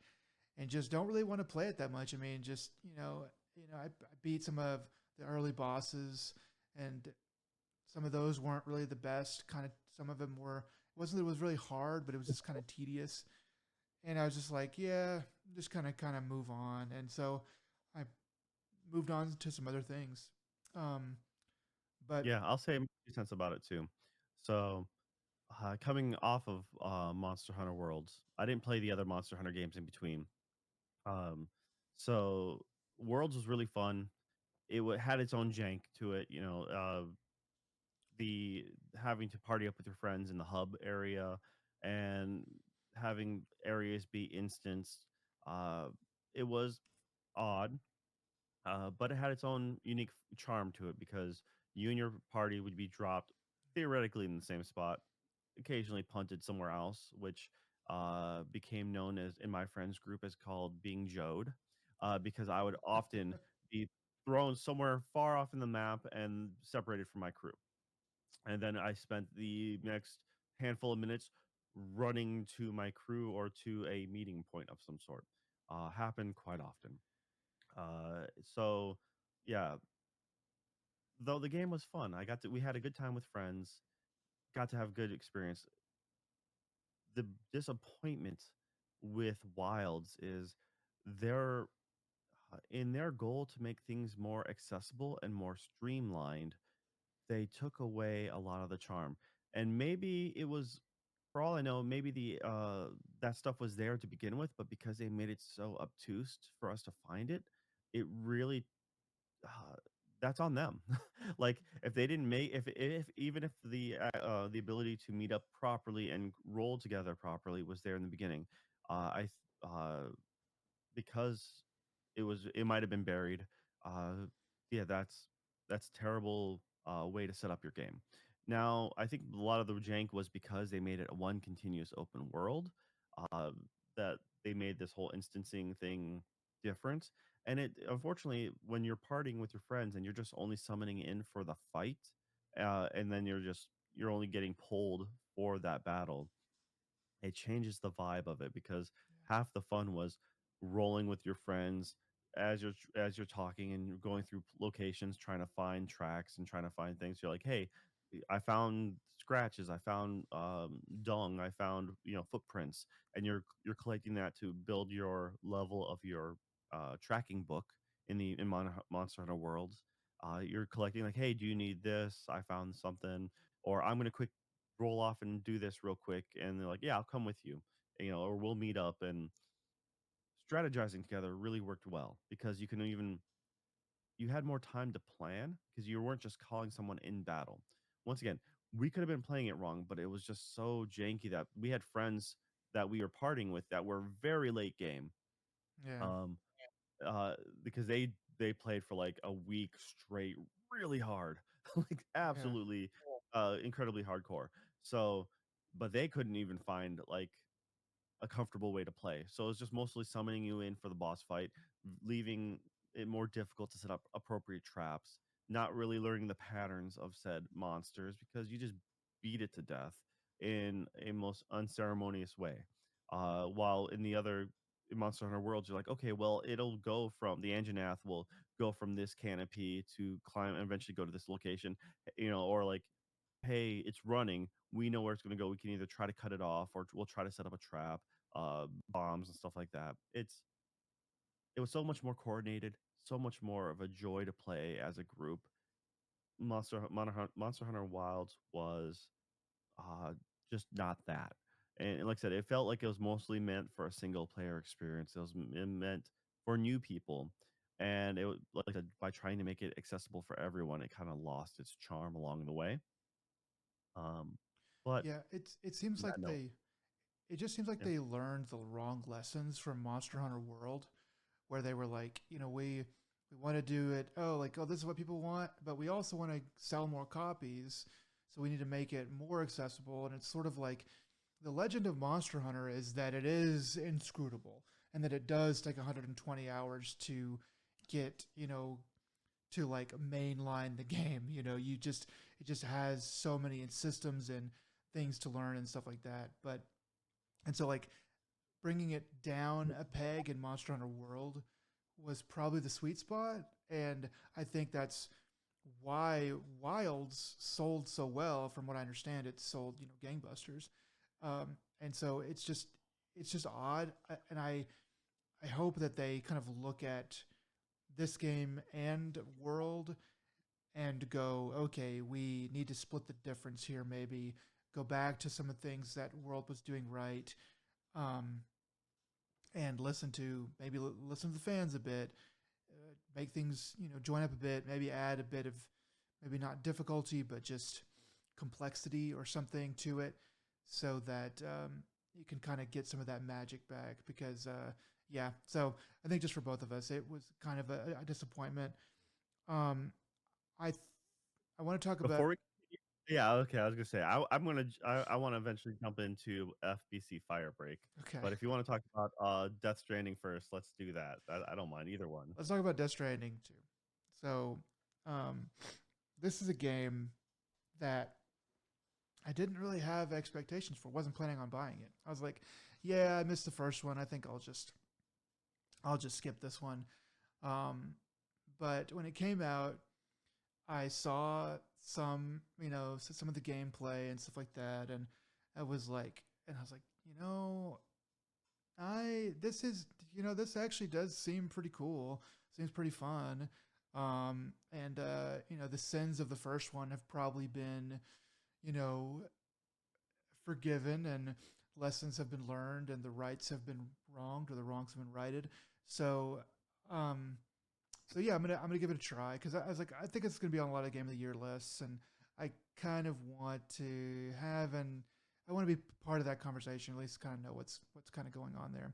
and just don't really want to play it that much. I mean, just I beat some of the early bosses, and some of those weren't really the best. Kind of some of them were. It was really hard, but it was just kind of tedious. And I was just like, yeah, just kind of move on. And so I moved on to some other things. Um, but Yeah, I'll say my 2 cents about it too. So, coming off of Monster Hunter Worlds, I didn't play the other Monster Hunter games in between. Um, so Worlds was really fun. Had its own jank to it. The having to party up with your friends in the hub area and having areas be instanced. Uh, it was odd, but it had its own unique charm to it because you and your party would be dropped theoretically in the same spot, occasionally punted somewhere else, which became known as in my friends group as called being Joed, because I would often be thrown somewhere far off in the map and separated from my crew. And then I spent the next handful of minutes running to my crew or to a meeting point of some sort. Happened quite often. So yeah, though the game was fun, we had a good time with friends, got to have good experience. The disappointment with Wilds is their in their goal to make things more accessible and more streamlined, they took away a lot of the charm. And maybe it was, for all I know, maybe the that stuff was there to begin with, but because they made it so obtuse for us to find it, it really uh, that's on them. Like if they didn't make if even if the ability to meet up properly and roll together properly was there in the beginning, I because it might have been buried. Yeah, that's terrible way to set up your game. Now, I think a lot of the jank was because they made it a one continuous open world. Uh, that they made this whole instancing thing different, and it unfortunately when you're partying with your friends and you're just only summoning in for the fight, and then you're only getting pulled for that battle, it changes the vibe of it because half the fun was rolling with your friends as you're talking and you're going through locations trying to find tracks and trying to find things. You're like, hey, I found scratches, I found dung, I found footprints, and you're collecting that to build your level of your tracking book in Monster Hunter Worlds. You're collecting like, hey, do you need this? I found something, or I'm gonna quick roll off and do this real quick, and they're like, yeah, I'll come with you, or we'll meet up. And strategizing together really worked well because you had more time to plan because you weren't just calling someone in battle. once again, we could have been playing it wrong, but it was just so janky that we had friends that we were partying with that were very late game. Yeah. Um, uh, because they played for like a week straight, really hard, like Yeah. absolutely, incredibly hardcore. So, but they couldn't even find like a comfortable way to play. So it was just mostly summoning you in for the boss fight, leaving it more difficult to set up appropriate traps, not really learning the patterns of said monsters because you just beat it to death in a most unceremonious way. While in the other Monster Hunter worlds, you're like, okay, well, it'll go from the Anjanath will go from this canopy to climb and eventually go to this location, or like, hey, it's running. We know where it's going to go. We can either try to cut it off or we'll try to set up a trap, bombs and stuff like that. It was so much more coordinated, so much more of a joy to play as a group. Monster Hunter Wilds was uh, just not that. And like I said, it felt like it was mostly meant for a single player experience. It meant for new people, and like I said, by trying to make it accessible for everyone, it kind of lost its charm along the way. Um, but Yeah, it seems yeah, like no, it just seems like yeah. they learned the wrong lessons from Monster Hunter World, where they were like, we want to do it. Oh, like, oh, this is what people want, but we also want to sell more copies, so we need to make it more accessible. And it's sort of like the legend of Monster Hunter is that it is inscrutable, and that it does take 120 hours to get, to like mainline the game. It just has so many systems and things to learn and stuff like that. But and so like bringing it down a peg in Monster Hunter World was probably the sweet spot, and I think that's why Wilds sold so well. From what I understand, it sold gangbusters, and so it's just odd, and I hope that they kind of look at this game and World and go, okay, we need to split the difference here, maybe go back to some of the things that World was doing right, um, and listen to the fans a bit, make things join up a bit, maybe add a bit of maybe not difficulty but just complexity or something to it, so that you can kind of get some of that magic back. Because yeah, so I think just for both of us, it was kind of a disappointment. Um, I th- I want to talk about Before we Yeah, okay, I was gonna say I want to eventually jump into FBC Firebreak, okay. but if you want to talk about Death Stranding first, let's do that. I don't mind either one. Let's talk about Death Stranding too. So, um, this is a game that I didn't really have expectations for. Wasn't planning on buying it. I was like, yeah, I missed the first one. I think I'll just skip this one. Um, but when it came out, I saw some of the gameplay and stuff like that, and I was like, I this is this actually does seem pretty cool. Seems pretty fun. And the sins of the first one have probably been you know forgiven, and lessons have been learned, and the rights have been wronged, or the wrongs have been righted. So, um, so yeah, I'm gonna give it a try, because I was like, I think it's gonna be on a lot of Game of the Year lists, and I kind of want to have and I want to be part of that conversation, at least kind of know what's kind of going on there.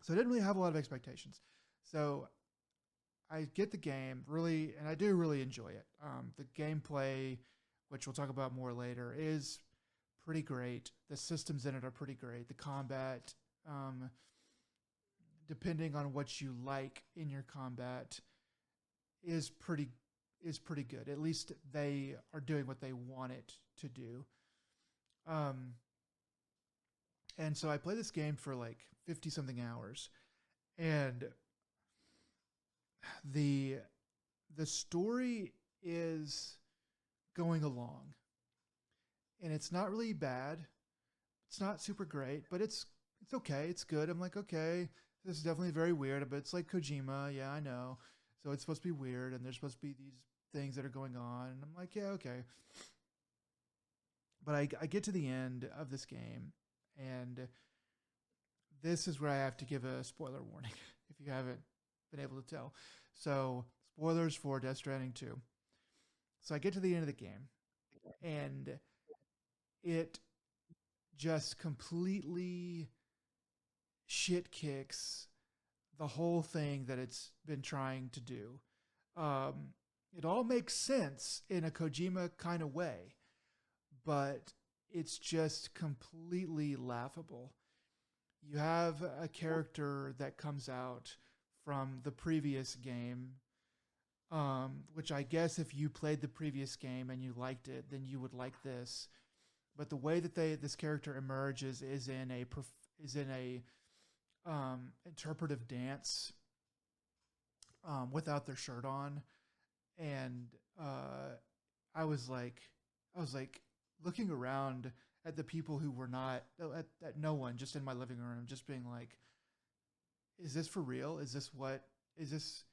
So I didn't really have a lot of expectations. So I get the game really, and I do really enjoy it. The gameplay, which we'll talk about more later, is pretty great. The systems in it are pretty great. The combat, um, depending on what you like in your combat, is pretty good. At least they are doing what they want it to do. Um, and so I played this game for like 50 something hours, and the the story is going along, and it's not really bad. It's not super great, but it's okay. It's good. I'm like, okay, this is definitely very weird, but it's like Kojima. Yeah, I know. So it's supposed to be weird, and there's supposed to be these things that are going on, and I'm like, yeah, okay. But I get to the end of this game, and this is where I have to give a spoiler warning if you haven't been able to tell. So, spoilers for Death Stranding 2. So I get to the end of the game, and it just completely shit kicks the whole thing that it's been trying to do. Um, it all makes sense in a Kojima kind of way, but it's just completely laughable. You have a character that comes out from the previous game, which I guess if you played the previous game and you liked it, then you would like this. But the way that this character emerges is in a interpretive dance without their shirt on, and uh, I was like, I was like looking around at the people who were not at no one, just in my living room, just being like, is this for real? Is this what is this?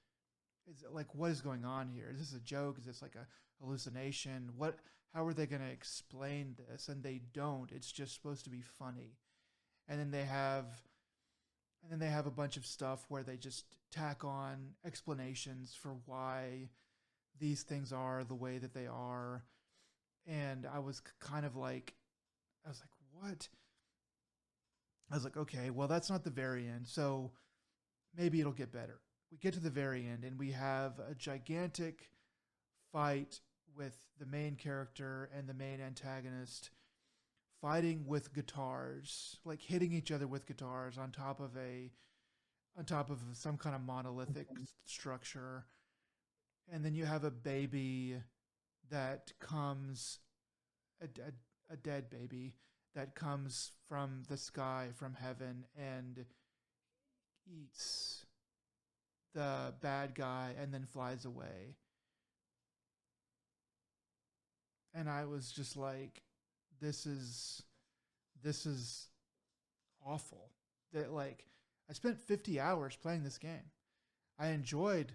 Is it like what is going on here? Is this a joke? Is this like a hallucination? What? How are they going to explain this? And they don't. It's just supposed to be funny. And then they have a bunch of stuff where they just tack on explanations for why these things are the way that they are. And I was kind of like, I was like, what? I was like, okay, well, that's not the very end. So maybe it'll get better. We get to the very end and we have a gigantic fight with the main character and the main antagonist fighting with guitars, like hitting each other with guitars on top of some kind of monolithic structure. And then you have a baby that comes a dead baby that comes from the sky from heaven and eats the bad guy and then flies away. And I was just like, this is this is awful. That like I spent 50 hours playing this game. I enjoyed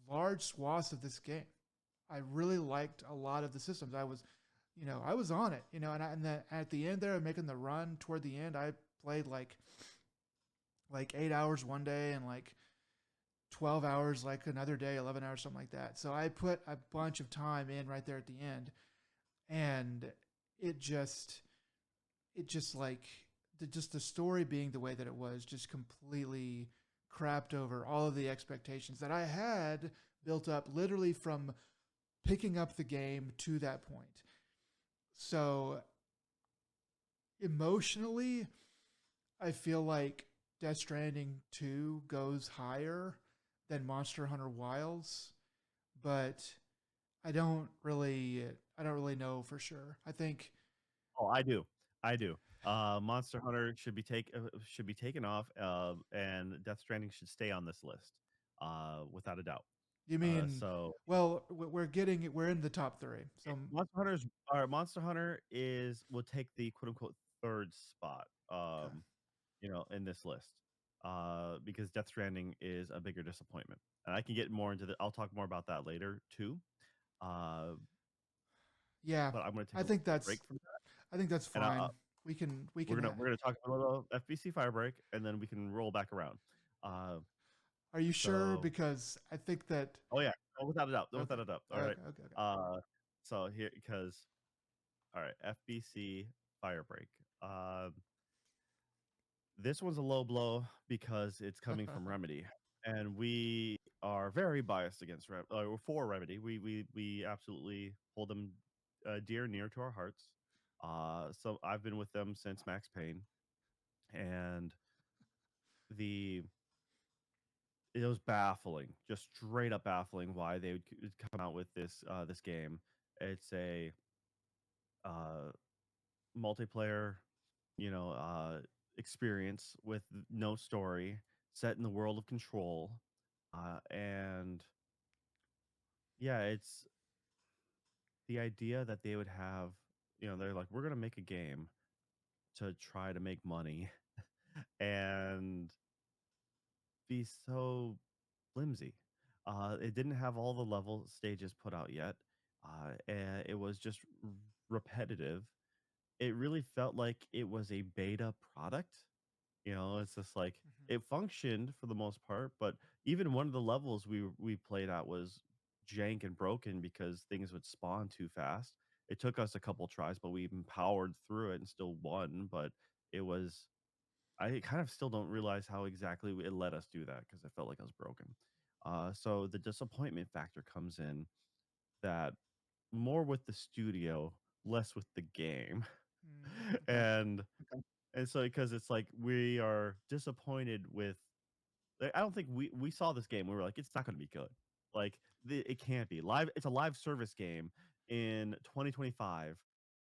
large swaths of this game. I really liked a lot of the systems. I was on it, and then at the end there, making the run toward the end, I played like 8 hours one day and like 12 hours like another day, 11 hours, something like that. So I put a bunch of time in right there at the end, and it just like just the story being the way that it was just completely crapped over all of the expectations that I had built up literally from picking up the game to that point. So emotionally, I feel like Death Stranding 2 goes higher than Monster Hunter Wilds, but I don't really I don't really know for sure. I think Oh, I do. I do. Monster Hunter should be taken off, and Death Stranding should stay on this list, without a doubt. you mean So well we're in the top 3. So Monster Hunter is will take the quote unquote third spot, okay. in this list, because Death Stranding is a bigger disappointment, and I can get more into the. I'll talk more about that later too. Uh, Yeah, but I'm going to take I a think break that's from that, I think that's and fine. We can we're gonna talk a little FBC Firebreak, and then we can roll back around. Uh, Are you sure? so Because I think that oh yeah, oh, without a doubt, okay. without a doubt. All right. Okay, okay, okay. Uh, so here because all right, FBC Firebreak. This one's a low blow because it's coming from Remedy, and we are very biased against for Remedy. We absolutely hold them dear near to our hearts. So I've been with them since Max Payne, and the it was baffling, just straight up baffling why they would come out with this game. It's a uh, multiplayer, experience with no story, set in the world of Control, and yeah, it's the idea that they would have, they're like, we're gonna make a game to try to make money and be so flimsy. It didn't have all the level stages put out yet, and it was just repetitive. It really felt like it was a beta product. It's just like Mhm. it functioned for the most part, but even one of the levels we played at was jank and broken because things would spawn too fast. It took us a couple tries, but we even powered through it and still won. But it was I kind of still don't realize how exactly it let us do that because I felt like I was broken. So the disappointment factor comes in that more with the studio, less with the game. Okay. and Okay. and so because it's like we are disappointed with like, I don't think we saw this game. We were like, it's not going to be good. Like it can't be live. It's a live service game in 2025.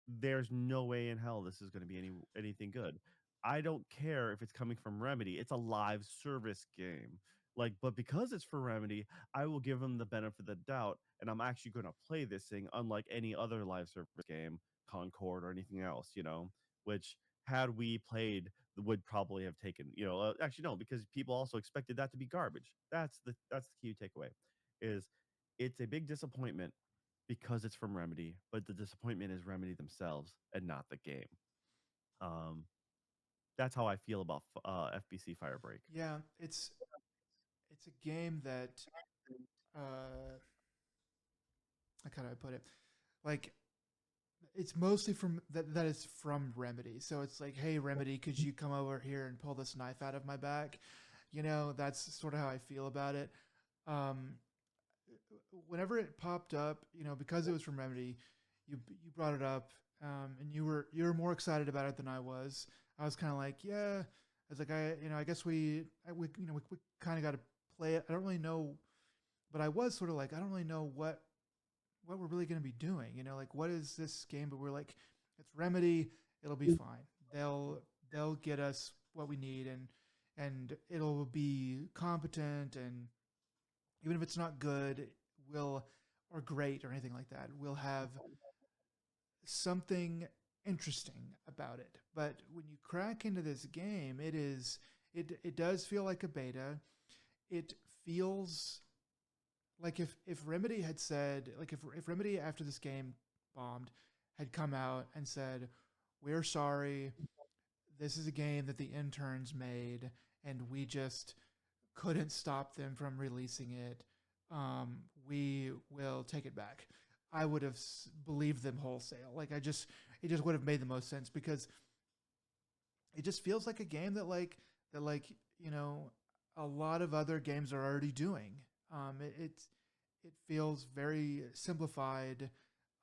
There's no way in hell this is going to be anything good. I don't care if it's coming from Remedy. It's a live service game. Like, but because it's for Remedy, I will give them the benefit of the doubt, and I'm actually going to play this thing unlike any other live service game, Concord or anything else. Which had we played would probably have taken. Actually no, because people also expected that to be garbage. That's the key takeaway, is it's a big disappointment because it's from Remedy, but the disappointment is Remedy themselves and not the game. Um, that's how I feel about FBC Firebreak. Yeah, it's a game that how do I put it? Like it's mostly from that is from Remedy. So it's like, hey Remedy, could you come over here and pull this knife out of my back? That's sort of how I feel about it. Um, Whenever it popped up, because it was from Remedy, you brought it up, and you were more excited about it than I was. I was kind of like, yeah. I was like, I guess we kind of got to play it. I don't really know, but I was sort of like, I don't really know what we're really going to be doing. Like what is this game? But we're like, it's Remedy. It'll be fine. They'll get us what we need, and it'll be competent, and even if it's not good, will or great or anything like that, we'll have something interesting about it. But when you crack into this game, it does feel like a beta. It feels like if Remedy had said, like if Remedy after this game bombed had come out and said, "We're sorry. This is a game that the interns made and we just couldn't stop them from releasing it. We will take it back." I would have believed them wholesale. It just would have made the most sense because it just feels like a game that a lot of other games are already doing. It feels very simplified,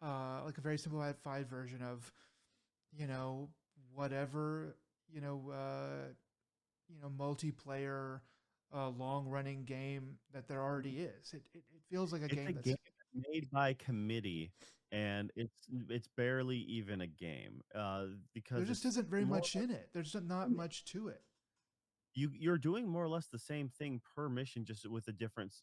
like a very simplified version of you know whatever you know uh, multiplayer long running game that there already is. It feels like a It's a game game that's made by committee, and it's barely even a game there because just it's isn't very more much in it. There's not much to it. you're doing more or less the same thing per mission, just with a different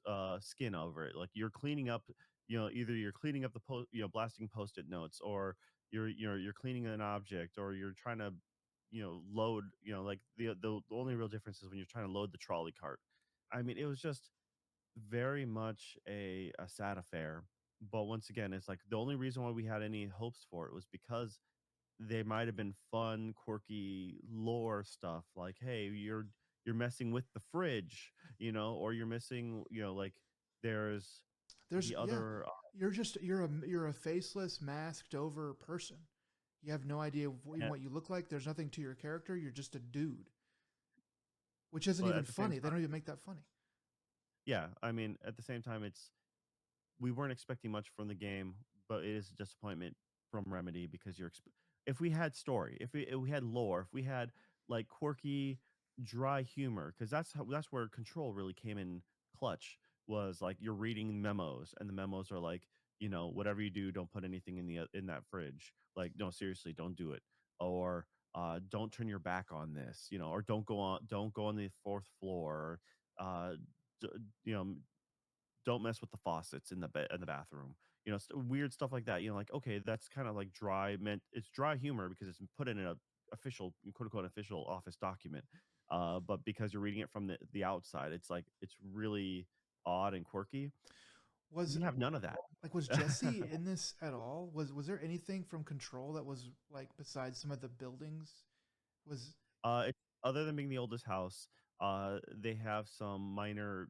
skin over it. Like you're cleaning up, either you're cleaning up the blasting post-it notes, or you're cleaning an object, or you're trying to load, like the only real difference is when you're trying to load the trolley cart. I mean, it was just very much a sad affair. But once again, it's like the only reason why we had any hopes for it was because they might have been fun, quirky lore stuff. Like, hey, you're messing with the fridge, or you're missing, like there's There's the yeah, other. you're a faceless, masked over person. You have no idea even Uh, what you look like. There's nothing to your character. You're just a dude, which isn't but even at the same funny. They time, don't even make that funny. yeah, I mean, at the same time, we weren't expecting much from the game, but it is a disappointment from Remedy because if we had story, if we had lore, if we had like quirky, dry humor, because that's where Control really came in clutch. Was like you're reading memos, and the memos are like, whatever you do, don't put anything in that fridge. Like, no, seriously, don't do it, or don't turn your back on this, or don't go on the fourth floor. Uh, d- you know, don't mess with the faucets in the bathroom. Weird stuff like that. Like, okay, that's kind of like dry. Meant it's dry humor because it's put in an official, quote unquote, official office document. But because you're reading it from the outside, it's like it's really odd and quirky. Was We have none of that. was Jesse in this at all? Was there anything from Control that was like besides some of the buildings? Was Other than being the oldest house, they have some minor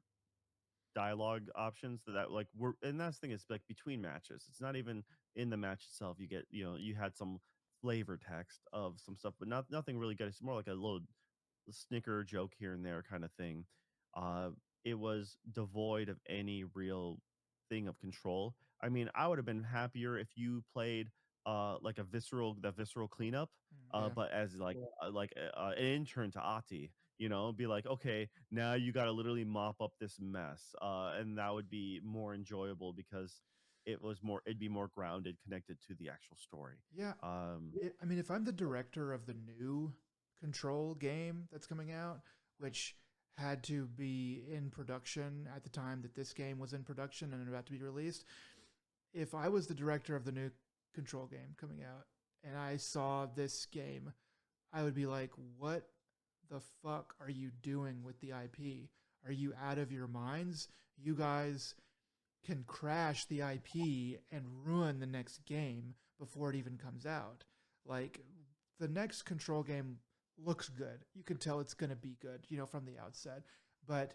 dialogue options that like were, and that's the thing is like between matches. It's not even in the match itself. You get, you had some flavor text of some stuff, but nothing really good. It's more like a little snicker joke here and there kind of thing. Uh, it was devoid of any real thing of control. I mean, I would have been happier if you played like the visceral cleanup, Yeah. but as an intern to Ati. Be like, okay, now you got to literally mop up this mess, and that would be more enjoyable because it'd be more grounded, connected to the actual story. Yeah. Um, I mean, if I'm the director of the new Control game that's coming out, which had to be in production at the time that this game was in production and about to be released, if I was the director of the new Control game coming out and I saw this game, I would be like, what the fuck are you doing with the IP? Are you out of your minds? You guys can crash the IP and ruin the next game before it even comes out. Like the next Control game looks good. You can tell it's going to be good, from the outset. But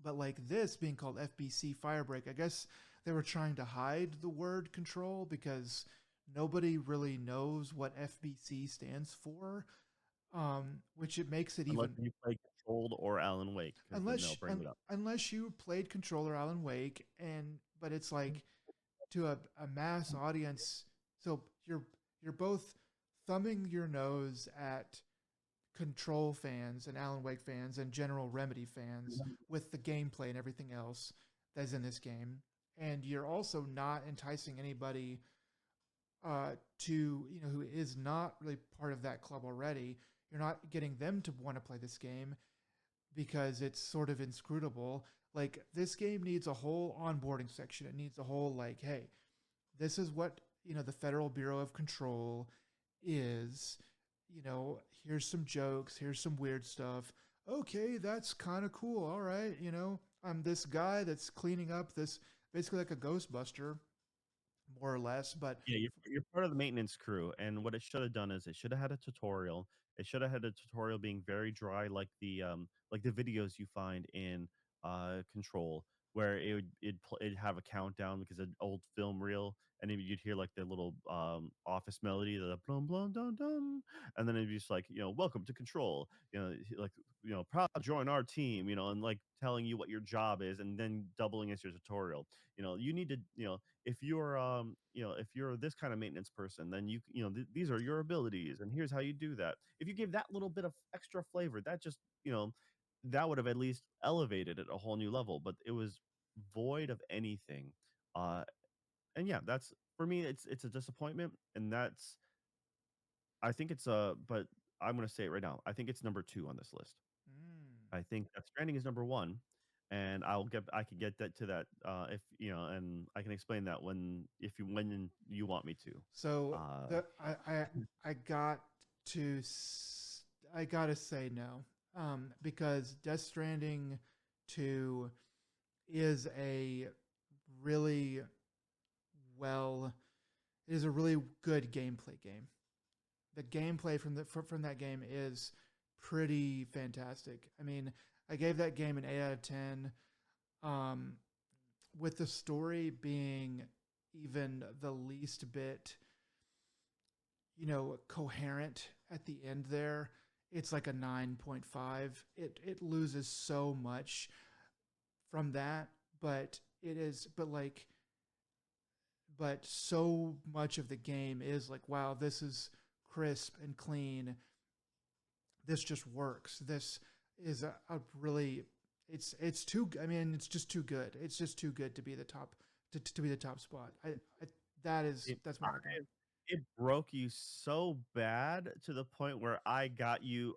like this being called FBC Firebreak, I guess they were trying to hide the word control because nobody really knows what FBC stands for. Which it makes it unless even you play Controlled or Alan Wake, because then they'll bring it up. unless you played Controller Alan Wake, and but it's like to a mass audience. So you're both thumbing your nose at Control fans and Alan Wake fans and general Remedy fans with the gameplay and everything else that's in this game, and you're also not enticing anybody to who is not really part of that club already. You're not getting them to want to play this game because it's sort of inscrutable. Like this game needs a whole onboarding section. It needs a whole like, hey, this is what the Federal Bureau of Control is. Here's some jokes. Here's some weird stuff. Okay, that's kind of cool. All right, I'm this guy that's cleaning up this basically like a Ghostbuster, more or less. But Yeah, you're part of the maintenance crew, and what it should have done is it should have had a tutorial. It should have had a tutorial being very dry, like the videos you find in Control, where it'd have a countdown because an old film reel, and then you'd hear like the little office melody, the blum blum dun dun, and then it'd be just like, welcome to Control, like, proud to join our team, and like telling you what your job is, and then doubling as your tutorial. You need to, if you're if you're this kind of maintenance person, then these are your abilities and here's how you do that. If you give that little bit of extra flavor, that just, that would have at least elevated it a whole new level, but it was void of anything. uh and yeah, that's, for me, it's a disappointment, and that's, I think it's but I'm going to say it right now, I think it's number 2 on this list. mm, I think Death Stranding is number 1, and I can get that to that, if and I can explain that when you want me to. so Uh, the I got to I gotta say no, because Death Stranding 2 is a really well it is a really good gameplay game. The gameplay from that game is pretty fantastic. I mean, I gave that game an 8 out of 10. Um, with the story being even the least bit, coherent at the end there, it's like a 9.5. It loses so much from that, but it is but like but so much of the game is like, wow, this is crisp and clean. This just works. This is a really it's too. I mean, it's just too good. It's just too good to be the top to be the top spot. it, That's my I, argument. it broke you so bad to the point where I got you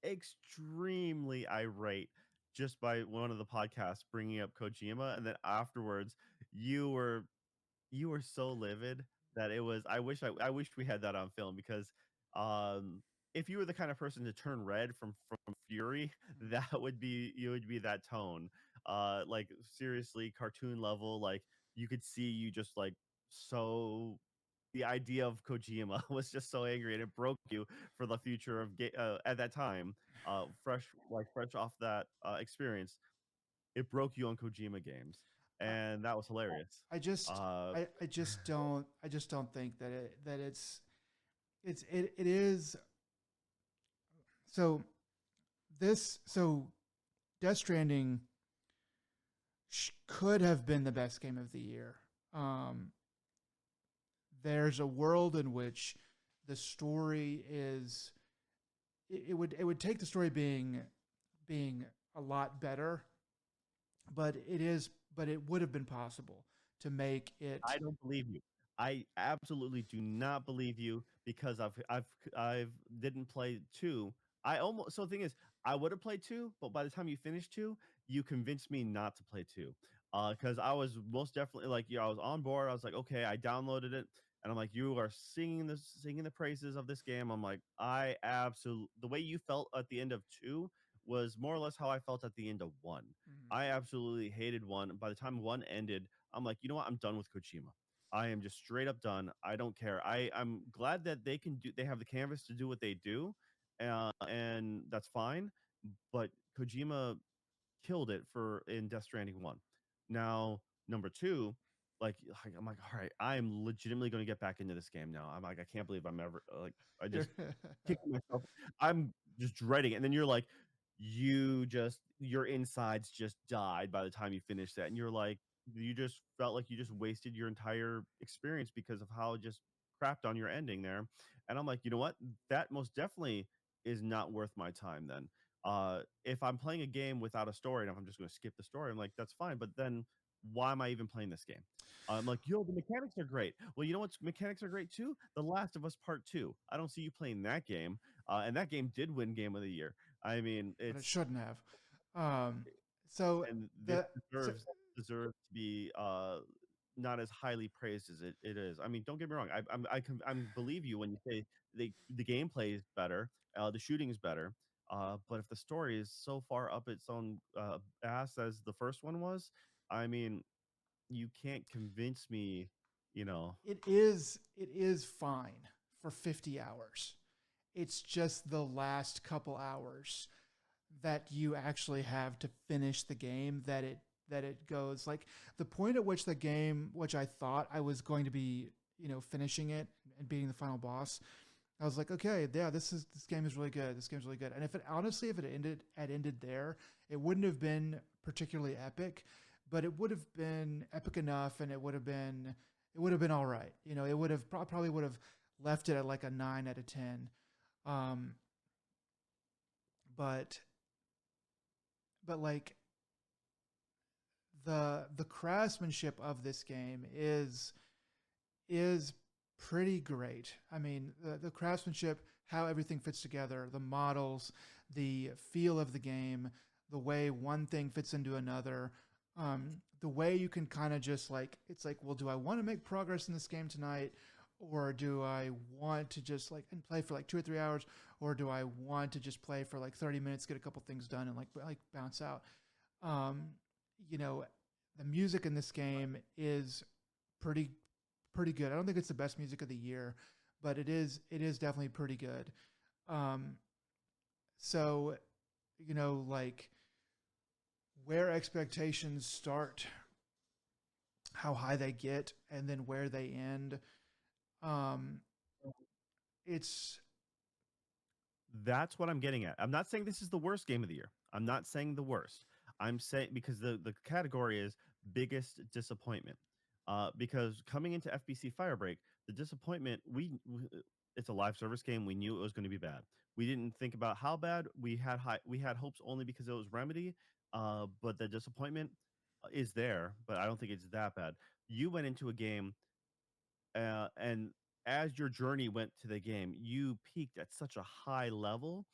extremely irate just by one of the podcasts bringing up Kojima, and then afterwards you were you were so livid that it was, I wish we had that on film, because um if you were the kind of person to turn red from fury, Mhm. that would be, you would be that tone. Like seriously cartoon level, like you could see you just like, so the idea of Kojima was just so angry, and it broke you for the future of at that time, fresh off that experience. it broke you on Kojima games, I, and that was hilarious. I just Uh, I just don't think that it is so so Death Stranding could have been the best game of the year. Um, there's a world in which the story is it would take the story being a lot better, but it would have been possible to make it. I don't believe you. I absolutely do not believe you because I've didn't play two. I almost so the thing is I would have played two, but by the time you finished two, you convinced me not to play two. Because I was most definitely like, yeah, I was on board. I was like, okay, I downloaded it, and I'm like, you are singing the praises of this game. I'm like, I absolutely the way you felt at the end of two was more or less how I felt at the end of one. Mhm. I absolutely hated one. By the time one ended, I'm like, you know what? I'm done with Kojima. I am just straight up done. I don't care. I'm glad that they have the canvas to do what they do, and that's fine. But Kojima killed it for in Death Stranding 1. Now, number 2, I'm like, all right, I am legitimately going to get back into this game now. I'm like, I can't believe I'm ever like I just kicking myself. I'm just dreading it. And then you're like, your insides just died by the time you finish that. And you're like, you just felt like you just wasted your entire experience because of how it just crapped on your ending there. And I'm like, you know what? That most definitely is not worth my time then. If I'm playing a game without a story and if I'm just going to skip the story, I'm like, that's fine. But then why am I even playing this game? I'm like, yo, the mechanics are great. Well, you know what? Mechanics are great too. The Last of Us Part Two. I don't see you playing that game, and that game did win Game of the Year. I mean, But it it's shouldn't have. Um, so and this the so, deserves to be not as highly praised as it is. I mean, don't get me wrong. I believe you when you say the gameplay is better, the shooting is better. But if the story is so far up its own ass as the first one was, I mean, you can't convince me. You know, it is fine for 50 hours. It's just the last couple hours that you actually have to finish the game that it goes like the point at which the game, which I thought I was going to be, finishing it and beating the final boss. I was like, okay, yeah, this game is really good. This game's really good. And if it honestly, if it ended there, it wouldn't have been particularly epic, but it would have been epic enough, and it would have been all right. It would have probably would have left it at like a 9 out of 10. Um, but like the craftsmanship of this game is pretty great. I mean, the craftsmanship, how everything fits together, the models, the feel of the game, the way one thing fits into another, the way you can kind of just like, it's like, well, do I want to make progress in this game tonight? Or do I want to just like and play for like 2 or 3 hours? Or do I want to just play for like 30 minutes, get a couple things done, and like bounce out? Um, you know, the music in this game is pretty pretty good. I don't think it's the best music of the year, but it is definitely pretty good. Um, so like where expectations start, how high they get, and then where they end. Um, it's that's what I'm getting at. I'm not saying this is the worst game of the year. I'm not saying the worst. I'm saying because the category is biggest disappointment. Because coming into FBC Firebreak, the disappointment it's a live service game. We knew it was going to be bad. We didn't think about how bad. We had hopes only because it was Remedy. But the disappointment is there, but I don't think it's that bad. You went into a game and as your journey went to the game, you peaked at such a high level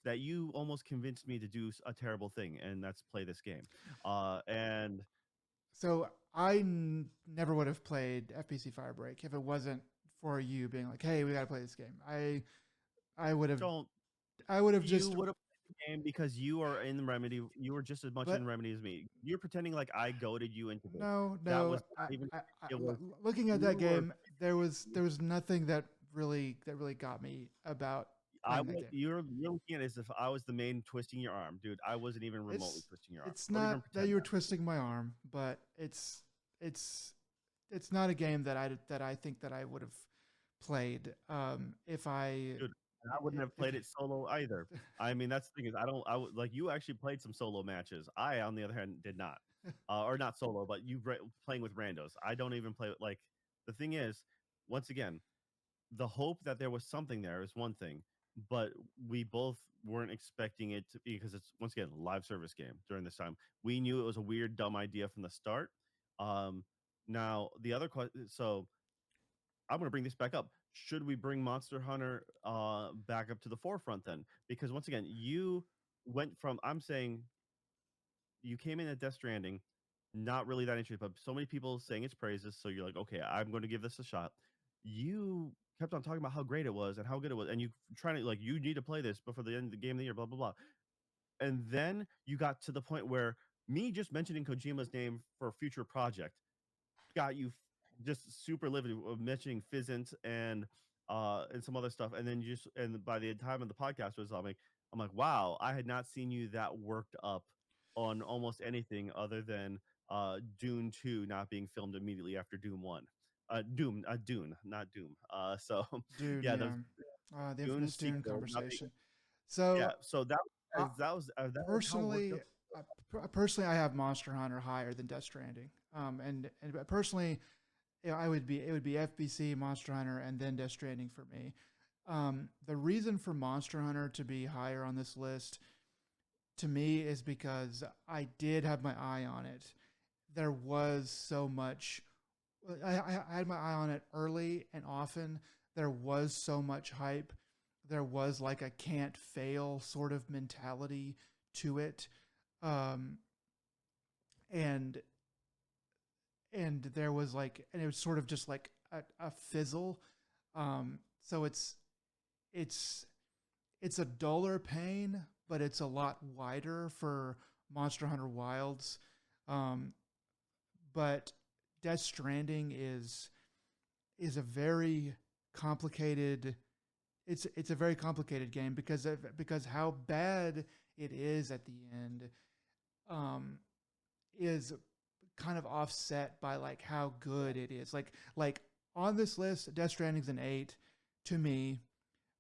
that you almost convinced me to do a terrible thing, and that's play this game. And so never would have played FPC Firebreak if it wasn't for you being like, "Hey, we got to play this game." I would have don't I would have you just would have played the game because you are in Remedy. You were just as much but in Remedy as me. You're pretending like I goaded you into this. no, That no. was not even. It was Looking at that you were. game, there was nothing that really got me about. playing that game. You're looking at it as if I was the main twisting your arm, dude. I wasn't even remotely It's twisting your arm. it's Don't not even that pretend you were that. twisting my arm, but it's it's not a game that I think that I would have played if I Dude, and I wouldn't have if played it solo either. I mean, that's the thing is I don't I would like you actually played some solo matches. I, on the other hand, did not. Or not solo, but playing with randos. I don't even play like the thing is, once again, the hope that there was something there is one thing, but we both weren't expecting it to be because it's once again live service game during this time. We knew it was a weird, dumb idea from the start. Um, now the other question, so I'm going to bring this back up. Should we bring Monster Hunter back up to the forefront then? Because once again, you went from I'm saying you came in at Death Stranding, not really that interested, but so many people saying its praises. So you're like, okay, I'm going to give this a shot. You kept on talking about how great it was and how good it was, and you trying to like you need to play this before the end of the game of the year, blah blah blah. And then you got to the point where me just mentioning Kojima's name for a future project got you just super livid of mentioning Fizzant and some other stuff, and then you just and by the time of the podcast was I'm like, wow, I had not seen you that worked up on almost anything other than Dune 2 not being filmed immediately after Doom 1. Dune, not Doom. So Dune, yeah, the yeah, the Dune infamous Dune sequel not being conversation. yeah. So So uh, that was how it worked personally, up. personally, I have Monster Hunter higher than Death Stranding. And personally, yeah, it would be FBC, Monster Hunter, and then Death Stranding for me. The reason for Monster Hunter to be higher on this list to me is because I did have my eye on it. There was so much. I had my eye on it early and often. There was so much hype. There was like a can't fail sort of mentality to it. Um, and there was like, and it was sort of just like a fizzle. So it's it's a duller pain, but it's a lot wider for Monster Hunter Wilds. Um, but Death Stranding is a very complicated. It's a very complicated game because how bad it is at the end um, is kind of offset by like how good it is. Like on this list, Death Stranding's an 8 to me.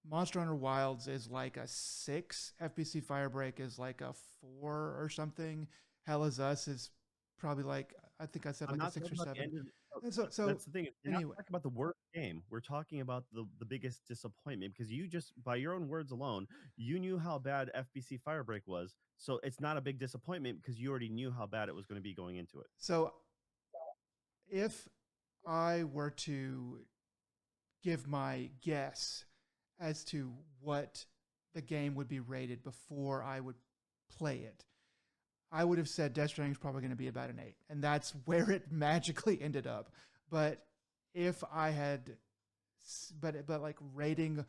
Monster Hunter Wilds is like a 6. FBC Firebreak is like a 4 or something. Hell is Us is probably like I think I said I'm like a not 6 or talking about the 7. end of And so that's the thing. We're not anyway, talking about the worst game. We're talking about the biggest disappointment because you just by your own words alone, you knew how bad FBC Firebreak was. So it's not a big disappointment because you already knew how bad it was going to be going into it. so if I were to give my guess as to what the game would be rated before I would play it, I would have said Death Stranding is probably going to be about an 8, and that's where it magically ended up. But if I had, but like rating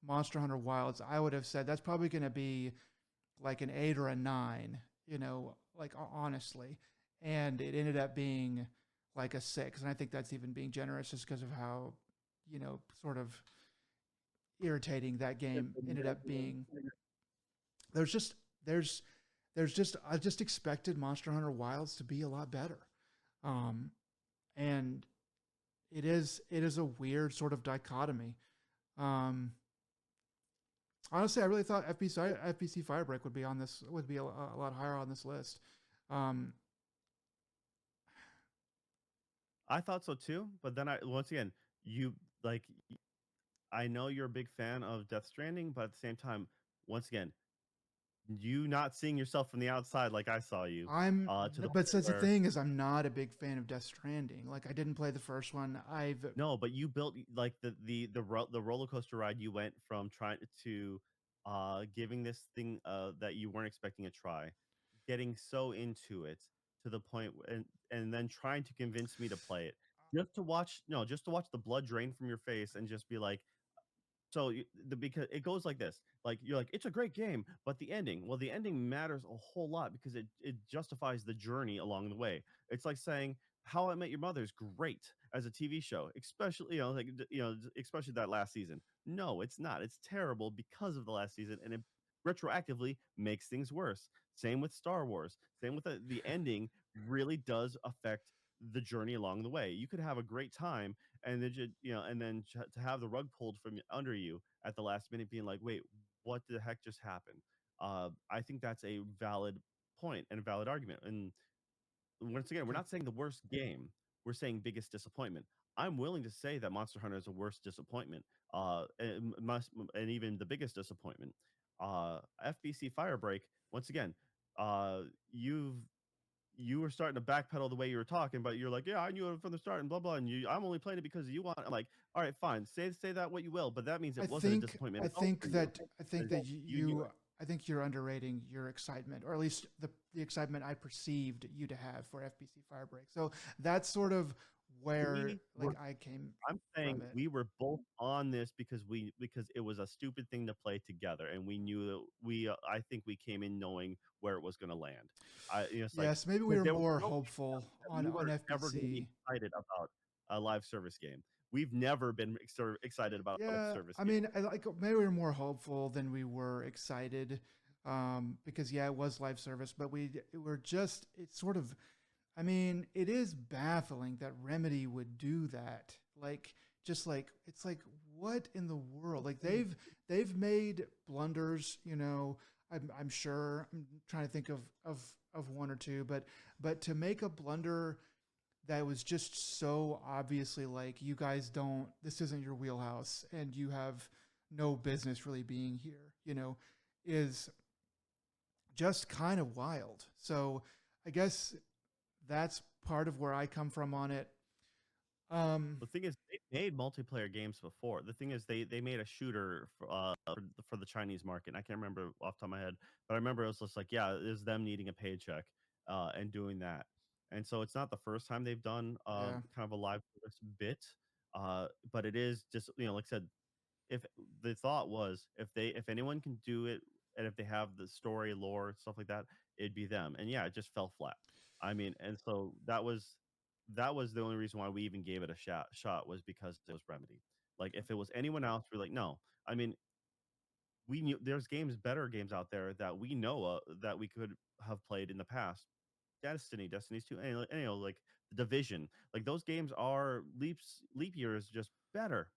Monster Hunter Wilds, I would have said that's probably going to be like an 8 or a 9. You know, like honestly, and it ended up being like a 6, and I think that's even being generous just because of how sort of irritating that game ended up being. There's just there's just I just expected Monster Hunter Wilds to be a lot better, um, and it is a weird sort of dichotomy. Um, honestly, I really thought FBC Firebreak would be on this would be a lot higher on this list. Um, I thought so too, but then I once again, you like I know you're a big fan of Death Stranding, but at the same time, once again, you not seeing yourself from the outside like I saw you, to the but point since the where thing is, I'm not a big fan of Death Stranding. Like I didn't play the first one. no, but you built like the roller coaster ride you went from trying to giving this thing that you weren't expecting a try, getting so into it to the point and then trying to convince me to play it. Just to watch no, just to watch the blood drain from your face and just be like so because it goes like this, like you're like it's a great game, but the ending, well, the ending matters a whole lot because it justifies the journey along the way. It's like saying How I Met Your Mother is great, as a TV show, especially like especially that last season. No, it's not. It's terrible because of the last season, and it retroactively makes things worse. Same with Star Wars. Same with the ending. Really does affect the journey along the way. You could have a great time, and then and then to have the rug pulled from under you at the last minute, being like, wait, what the heck just happened? I think that's a valid point and a valid argument. And once again, we're Okay. not saying the worst game. We're saying biggest disappointment. I'm willing to say that Monster Hunter is a worst disappointment, and even the biggest disappointment. FBC Firebreak. Once again, uh, you've you were starting to backpedal the way you were talking, but you're like, yeah, I knew it from the start and blah blah, and I'm only playing it because you want. I'm like, all right, fine, say that what you will, but that means I it wasn't a think disappointment I at all think for you that I think because that you knew you it. I think you're underrating your excitement, or at least the excitement I perceived you to have for FBC Firebreak. So that's sort of where We like were I came I'm saying from it. we were both on this because it was a stupid thing to play together, and we knew that I think we came in knowing where it was going to land. It's like Yes, maybe we because were there was more no hopeful that on we on were ever going to be FBC. excited about a live service game. We've never been excited about a live Yeah, service I game. mean, I like maybe we were more hopeful than we were excited, because yeah, it was live service, but were just it's sort of, I mean, it is baffling that Remedy would do that. Like, just like it's like what in the world? Like they've made blunders, you know. I'm sure. I'm trying to think of one or two, but to make a blunder that was just so obviously like you guys don't, this isn't your wheelhouse and you have no business really being here, you know, is just kind of wild. So I guess that's part of where I come from on it. Um, The thing is, they made multiplayer games before. The thing is, they made a shooter for the Chinese market. And I can't remember off the top of my head, but I remember it was just like, yeah, it was them needing a paycheck and doing that. And so it's not the first time they've done yeah, kind of a live service bit, but it is just like I said, if the thought was if anyone can do it and if they have the story lore stuff like that, it'd be them. And yeah, it just fell flat. I mean, and so that was the only reason why we even gave it a shot was because it was Remedy. Like if it was anyone else, we're like, no. I mean, we knew there's better games out there that we know that we could have played in the past. Destiny's 2, like the Division. Like those games are leap years just better.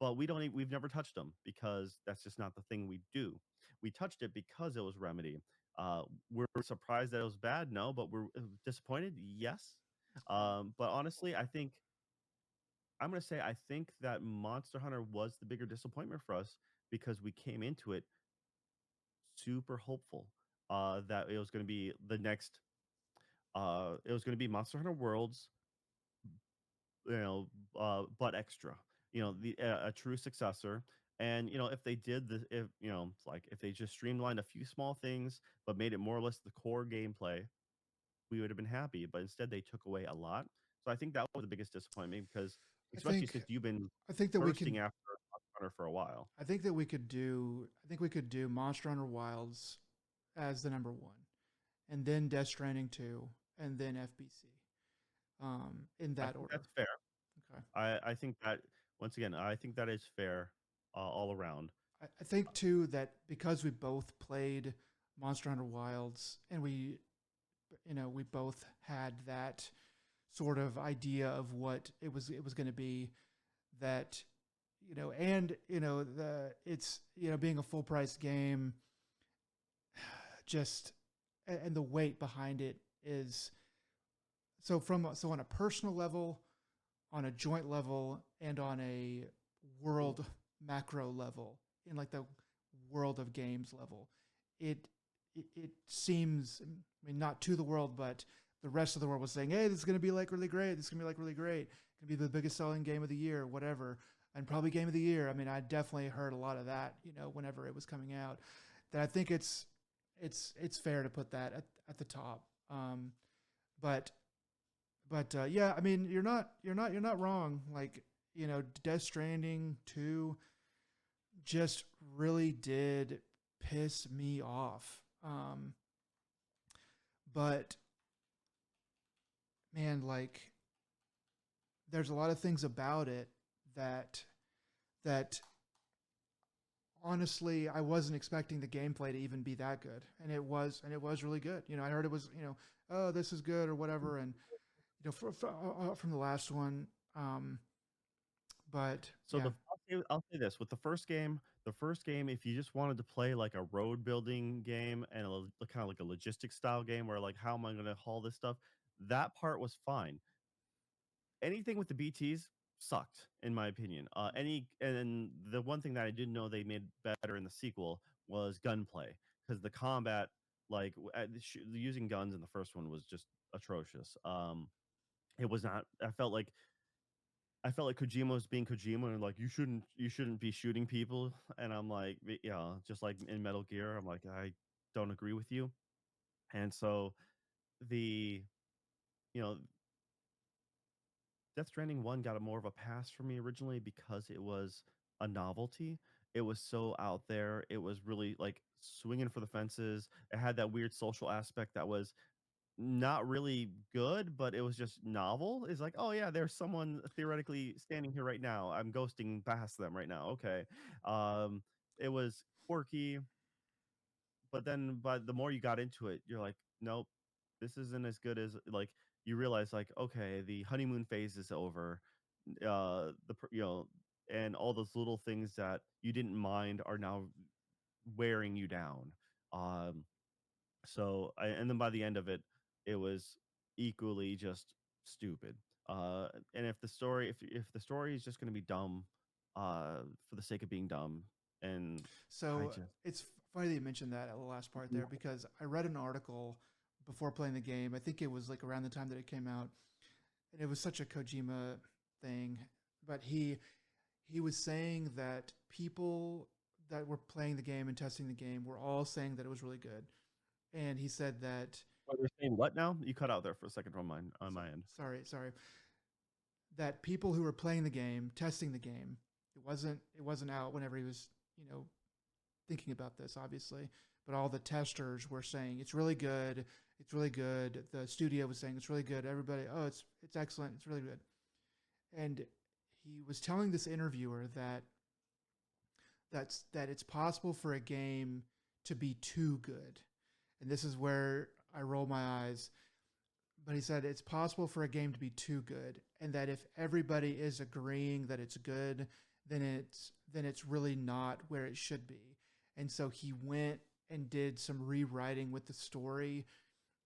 But we've never touched them because that's just not the thing we do. We touched it because it was Remedy. Uh, we're surprised that it was bad, no, but we're disappointed, yes. But honestly, I'm gonna say I think that Monster Hunter was the bigger disappointment for us because we came into it super hopeful that it was gonna be the next it was gonna be Monster Hunter Worlds, you know, but extra, a true successor. And if they did this, if like if they just streamlined a few small things but made it more or less the core gameplay, we would have been happy. But instead, they took away a lot. So I think that was the biggest disappointment because, I especially think since you've been I think that we bursting can after Monster Hunter for a while. I think that we could do I think we could do Monster Hunter Wilds as the number one, and then Death Stranding 2, and then FBC, in I that think order. that's fair. Okay. I think that once again, I think that is fair all around. I think too that because we both played Monster Hunter Wilds, and we both had that sort of idea of what it was going to be, that and the it's being a full price game, just and the weight behind it is so on a personal level, on a joint level, and on a world macro level, in like the world of games level, it it seems, I mean, not to the world, but the rest of the world was saying, hey, this is going to be like really great, this is going to be like really great, it's going to be the biggest selling game of the year, whatever, and probably game of the year. I mean, I definitely heard a lot of that, whenever it was coming out, that I think it's fair to put that at the top. But yeah, I mean, you're not wrong. Like, Death Stranding 2 just really did piss me off. But man, like there's a lot of things about it that that honestly I wasn't expecting the gameplay to even be that good, and it was really good. You know, I heard it was, you know, oh, this is good or whatever, and you know, from the last one, um, but So yeah. I'll say this with the first game, if you just wanted to play like a road building game and kind of like a logistics style game where like how am I going to haul this stuff, that part was fine. Anything with the BTs sucked in my opinion. Any and then the one thing that I didn't know they made better in the sequel was gunplay because the combat using guns in the first one was just atrocious. It was not. I felt like Kojima was being Kojima and like you shouldn't be shooting people, and I'm like, yeah, just like in Metal Gear, I'm like I don't agree with you, and so the you know Death Stranding 1 got a more of a pass for me originally because it was a novelty. It was so out there. It was really like swinging for the fences. It had that weird social aspect that was not really good, but it was just novel. It's like, oh yeah, there's someone theoretically standing here right now. I'm ghosting past them right now. Okay. Um, it was quirky, but then but the more you got into it, you're like, nope, this isn't as good as like you realize like, okay, the honeymoon phase is over. And all those little things that you didn't mind are now wearing you down. Um, and then by the end of it, it was equally just stupid. And if the story is just going to be dumb, for the sake of being dumb, and I So just it's funny that you mentioned that at the last part there, because I read an article before playing the game. I think it was like around the time that it came out, and it was such a Kojima thing. But he was saying that people that were playing the game and testing the game were all saying that it was really good. And he said that, oh, you're saying what now? You cut out there for a second on my end. sorry, that people who were playing the game, testing the game, it wasn't out whenever he was, you know, thinking about this, obviously, but all the testers were saying it's really good. It's really good. The studio was saying it's really good. Everybody, oh, it's excellent. It's really good. And he was telling this interviewer that it's possible for a game to be too good. And this is where I roll my eyes. But he said it's possible for a game to be too good, and that if everybody is agreeing that it's good, then it's really not where it should be. And so he went and did some rewriting with the story,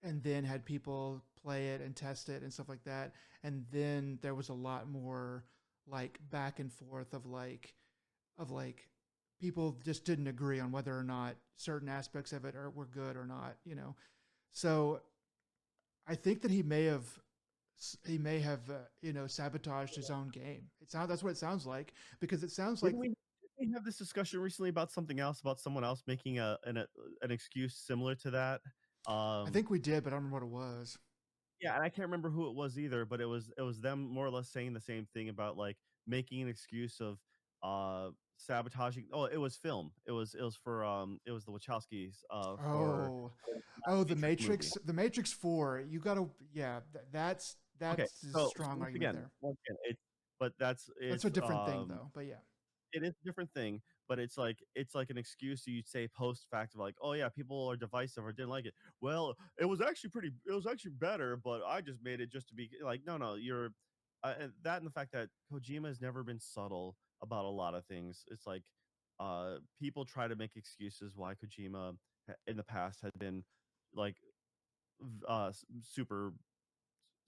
and then had people play it and test it and stuff like that. And then there was a lot more like back and forth of like people just didn't agree on whether or not certain aspects of it were good or not, you know. So I think that he may have you know, sabotaged his own game. That's what it sounds like, because it sounds like Didn't we have this discussion recently about something else about someone else making an excuse similar to that? I Um, think we did, but I don't remember what it was. yeah, and I can't remember who it was either, but it was them more or less saying the same thing about like making an excuse of sabotaging. Oh, it was film. It was the Wachowskis for Oh, oh, Matrix movie. The Matrix 4. You got to, yeah, Okay, that's a so strong once argument again, there. it's but that's That's a it's different thing though. But yeah. it is a different thing, but it's like an excuse you'd say post fact of like, oh yeah, people are divisive or didn't like it. Well, it was actually better, but I just made it just to be like, no, no, you're and that and the fact that Kojima has never been subtle about a lot of things. It's like people try to make excuses why Kojima in the past had been like super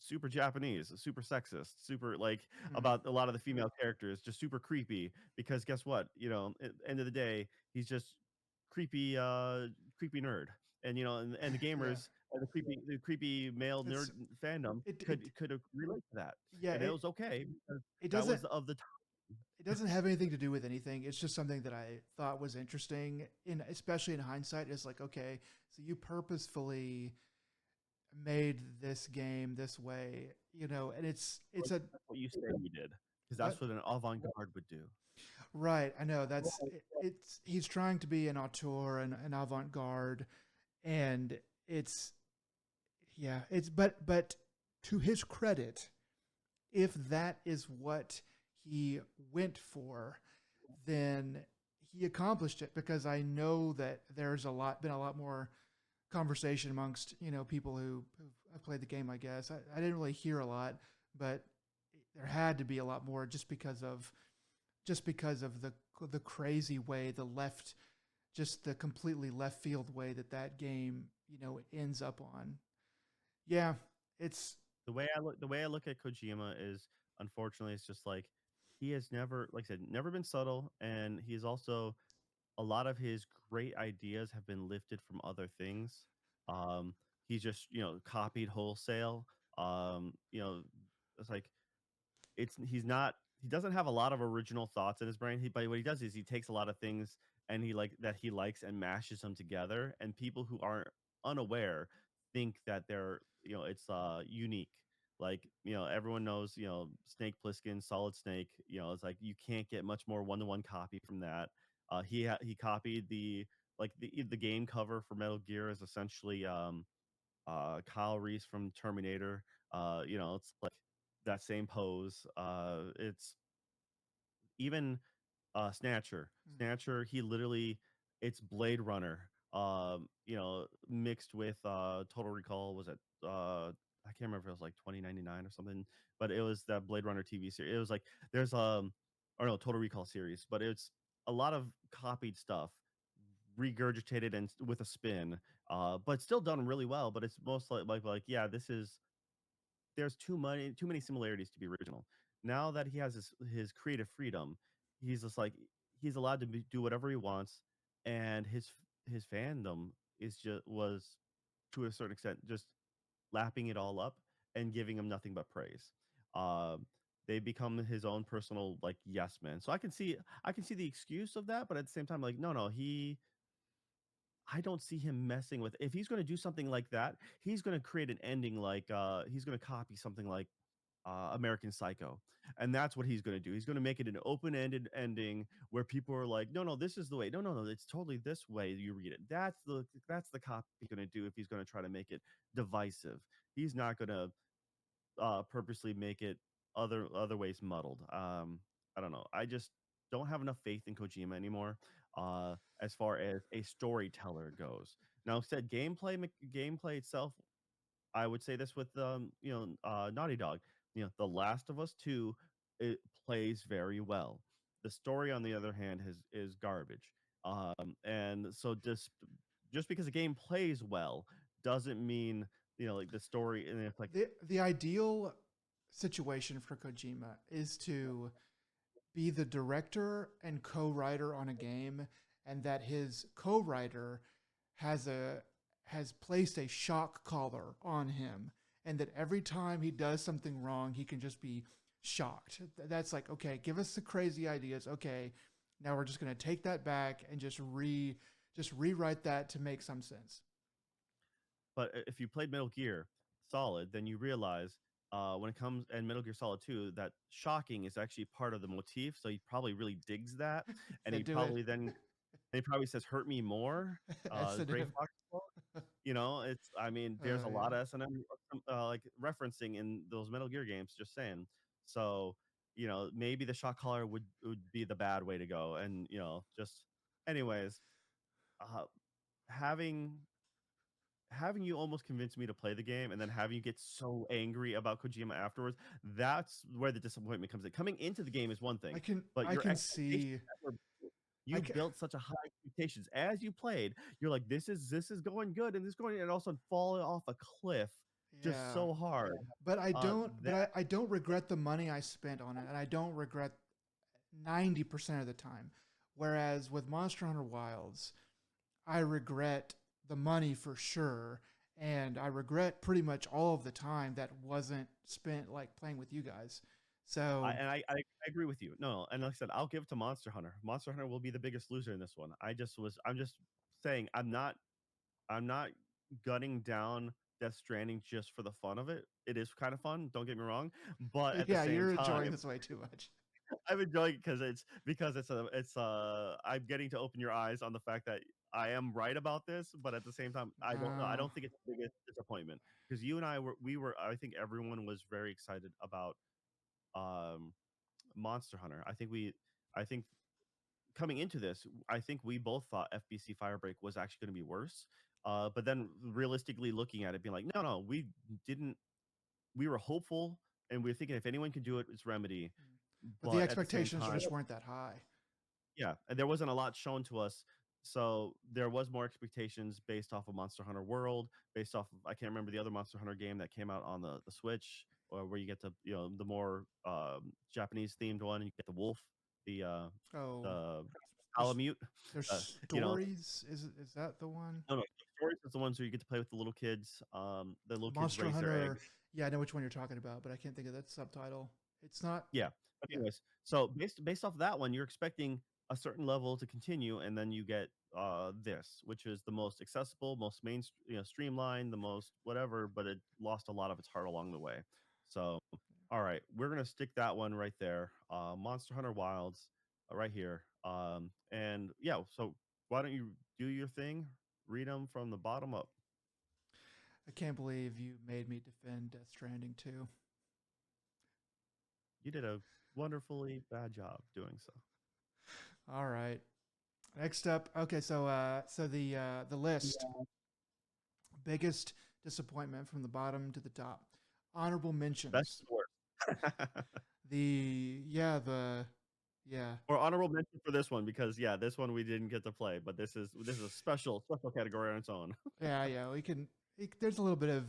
super Japanese, super sexist, super like Mhm. about a lot of the female characters, just super creepy. Because guess what? At the end of the day, he's just creepy, creepy nerd. And and the Yeah. gamers and the creepy male nerd That's fandom it. could relate to that, Yeah. and it was okay because It that doesn't was of the time. it doesn't have anything to do with anything. It's just something that I thought was interesting, in especially in hindsight. It's like, okay, so you purposefully made this game this way, you know, and it's a That's what you say you did, because what? that's what an avant-garde would do. Right, I know it's he's trying to be an auteur and an avant-garde, and it's yeah, it's but to his credit, if that is what he went for, then he accomplished it, because I know that there's been a lot more conversation amongst people who have played the game. I guess I didn't really hear a lot, but there had to be a lot more, just because of the crazy way, just the completely left field way that game ends up on. Yeah, it's The way I look at Kojima is, unfortunately, it's just like he has never, like I said, never been subtle, and he's also, a lot of his great ideas have been lifted from other things. Um, he's just, copied wholesale. You know, it's like he's not, he doesn't have a lot of original thoughts in his brain. But what he does is he takes a lot of things and he likes and mashes them together. And people who aren't unaware think that they're, it's unique. Like, everyone knows, Snake Plissken, Solid Snake. It's like you can't get much more one to one copy from that. He copied the game cover for Metal Gear is essentially Kyle Reese from Terminator. It's like that same pose. It's even Snatcher. Snatcher, he literally, it's Blade Runner. Mixed with Total Recall. Was it? I can't remember if it was like 2099 or something, but it was that Blade Runner TV series. It was like there's or no, Total Recall series, but it's a lot of copied stuff regurgitated and with a spin, but still done really well. But it's most like yeah, this is, there's too many similarities to be original. Now that he has his creative freedom, he's just like he's allowed to do whatever he wants, and his fandom is just was to a certain extent just lapping it all up and giving him nothing but praise. Um, they become his own personal like yes man. So I can see the excuse of that, but at the same time, like no, I don't see him messing with, if he's going to do something like that, he's going to create an ending like he's going to copy something like American Psycho. And that's what he's going to do. He's going to make it an open-ended ending where people are like, "No, no, this is the way. No, no, no, it's totally this way you read it." That's the copy he's going to do if he's going to try to make it divisive. He's not going to purposely make it other ways muddled. I don't know. I just don't have enough faith in Kojima anymore. As far as a storyteller goes. Now, said gameplay itself, I would say this with Naughty Dog. The Last of Us 2, it plays very well. The story, on the other hand, is garbage. And so just because a game plays well doesn't mean like the story, and it's like the ideal situation for Kojima is to be the director and co-writer on a game, and that his co-writer has a has placed a shock collar on him, and that every time he does something wrong, he can just be shocked. That's like, okay, give us the crazy ideas. Okay, now we're just going to take that back and just rewrite that to make some sense. But if you played Metal Gear Solid, then you realize when it comes and Metal Gear Solid 2, that shocking is actually part of the motif. So he probably really digs that, and They do it. he probably says "hurt me more." Instead Gray of Fox. It's, I mean, there's a yeah. lot of S&M like referencing in those Metal Gear games. Just saying. So maybe the shock collar would be the bad way to go, and just anyways, uh, having having you almost convince me to play the game and then having you get so angry about Kojima afterwards, that's where the disappointment comes in. Coming into the game is one I thing, can but I your can expectations see were, I you can, built such a high expectations as you played. You're like, this is going good, and this is going, and all of a sudden fall off a cliff just yeah. so hard. But That I don't regret the money I spent on it, and I don't regret 90% of the time. Whereas with Monster Hunter Wilds, I regret the money for sure, and I regret pretty much all of the time that wasn't spent like playing with you guys. I So and I agree with you. No, and like I said, I'll give it to Monster Hunter. Monster Hunter will be the biggest loser in this one. I'm just saying I'm not gunning down Death Stranding just for the fun of it. It is kind of fun, don't get me wrong, but at the yeah, same you're enjoying time, this way too much. I'm enjoying it because I'm getting to open your eyes on the fact that I am right about this, but at the same time, I don't know. I No. don't think it's the biggest disappointment because you and I were I think everyone was very excited about um, Monster Hunter. I think coming into this, I think we both thought FBC Firebreak was actually going to be worse. But then realistically looking at it, being like, no, no, we didn't. We were hopeful, and we were thinking if anyone can do it, it's Remedy. Mm. But the But at the same expectations time, just weren't that high. yeah, and there wasn't a lot shown to us. So there was more expectations based off of Monster Hunter World, based off of I can't remember the other Monster Hunter game that came out on the Switch, or where you get to the more Japanese themed one, and you get the wolf, Oh, the there's Palamute, there's you know. stories. Is that the one? No, no, stories is the ones where you get to play with the little kids. The little kids Monster raise their Hunter. eggs. Yeah, I know which one you're talking about, but I can't think of that subtitle. It's not. Yeah. But Yeah. anyways, so based off that one, you're expecting a certain level to continue, and then you get this, which is the most accessible, most streamlined, the most whatever, but it lost a lot of its heart along the way. So, all right, we're gonna stick that one right there. Monster Hunter Wilds, right here. And yeah, so why don't you do your thing? Read them from the bottom up. I can't believe you made me defend Death Stranding 2. You did a wonderfully bad job doing so. All right. Next up, okay, so the list. Biggest disappointment from the bottom to the top. Honorable Best mentions. and worst. The yeah. Or honorable mention for this one because yeah, this one we didn't get to play, but this is a special category on its own. Yeah, we can. There's a little bit of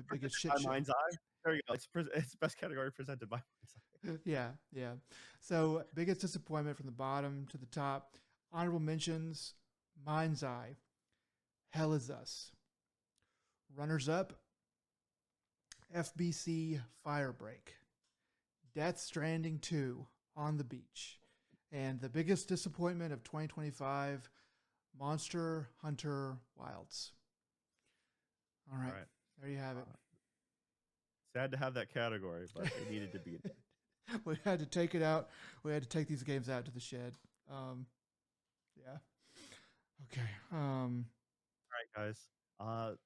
biggest shit By show. Mind's Eye. There you go. It's best category presented by Mind's Eye. Yeah. So biggest disappointment from the bottom to the top. Honorable mentions: Mind's Eye, Hell Is Us. Runners up: FBC Firebreak, Death Stranding 2, On the Beach, and the biggest disappointment of 2025, Monster Hunter Wilds. All right, there you have it. Sad to have that category, but it needed to be there. We had to take it out. We had to take these games out to the shed. Yeah. Okay. All right, guys.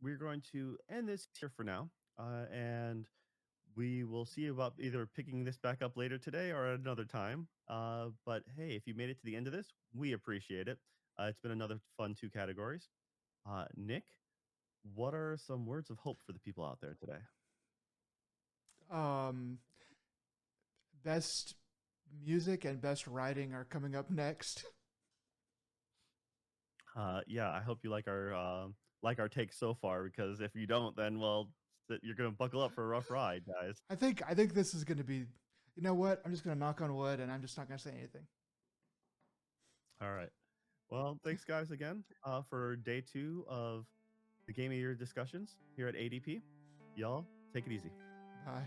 We're going to end this here for now, and we will see about either picking this back up later today or at another time. But hey, if you made it to the end of this, we appreciate it. It's been another fun 2 categories. Nick, what are some words of hope for the people out there today? Best music and best writing are coming up next. Yeah, I hope you like our take so far because if you don't, then well, you're gonna buckle up for a rough ride, guys. I think this is going to be. You know what? I'm just going to knock on wood, and I'm just not going to say anything. All right. Well, thanks guys again for day 2 of the Game of Year discussions here at ADP. Y'all take it easy. Bye.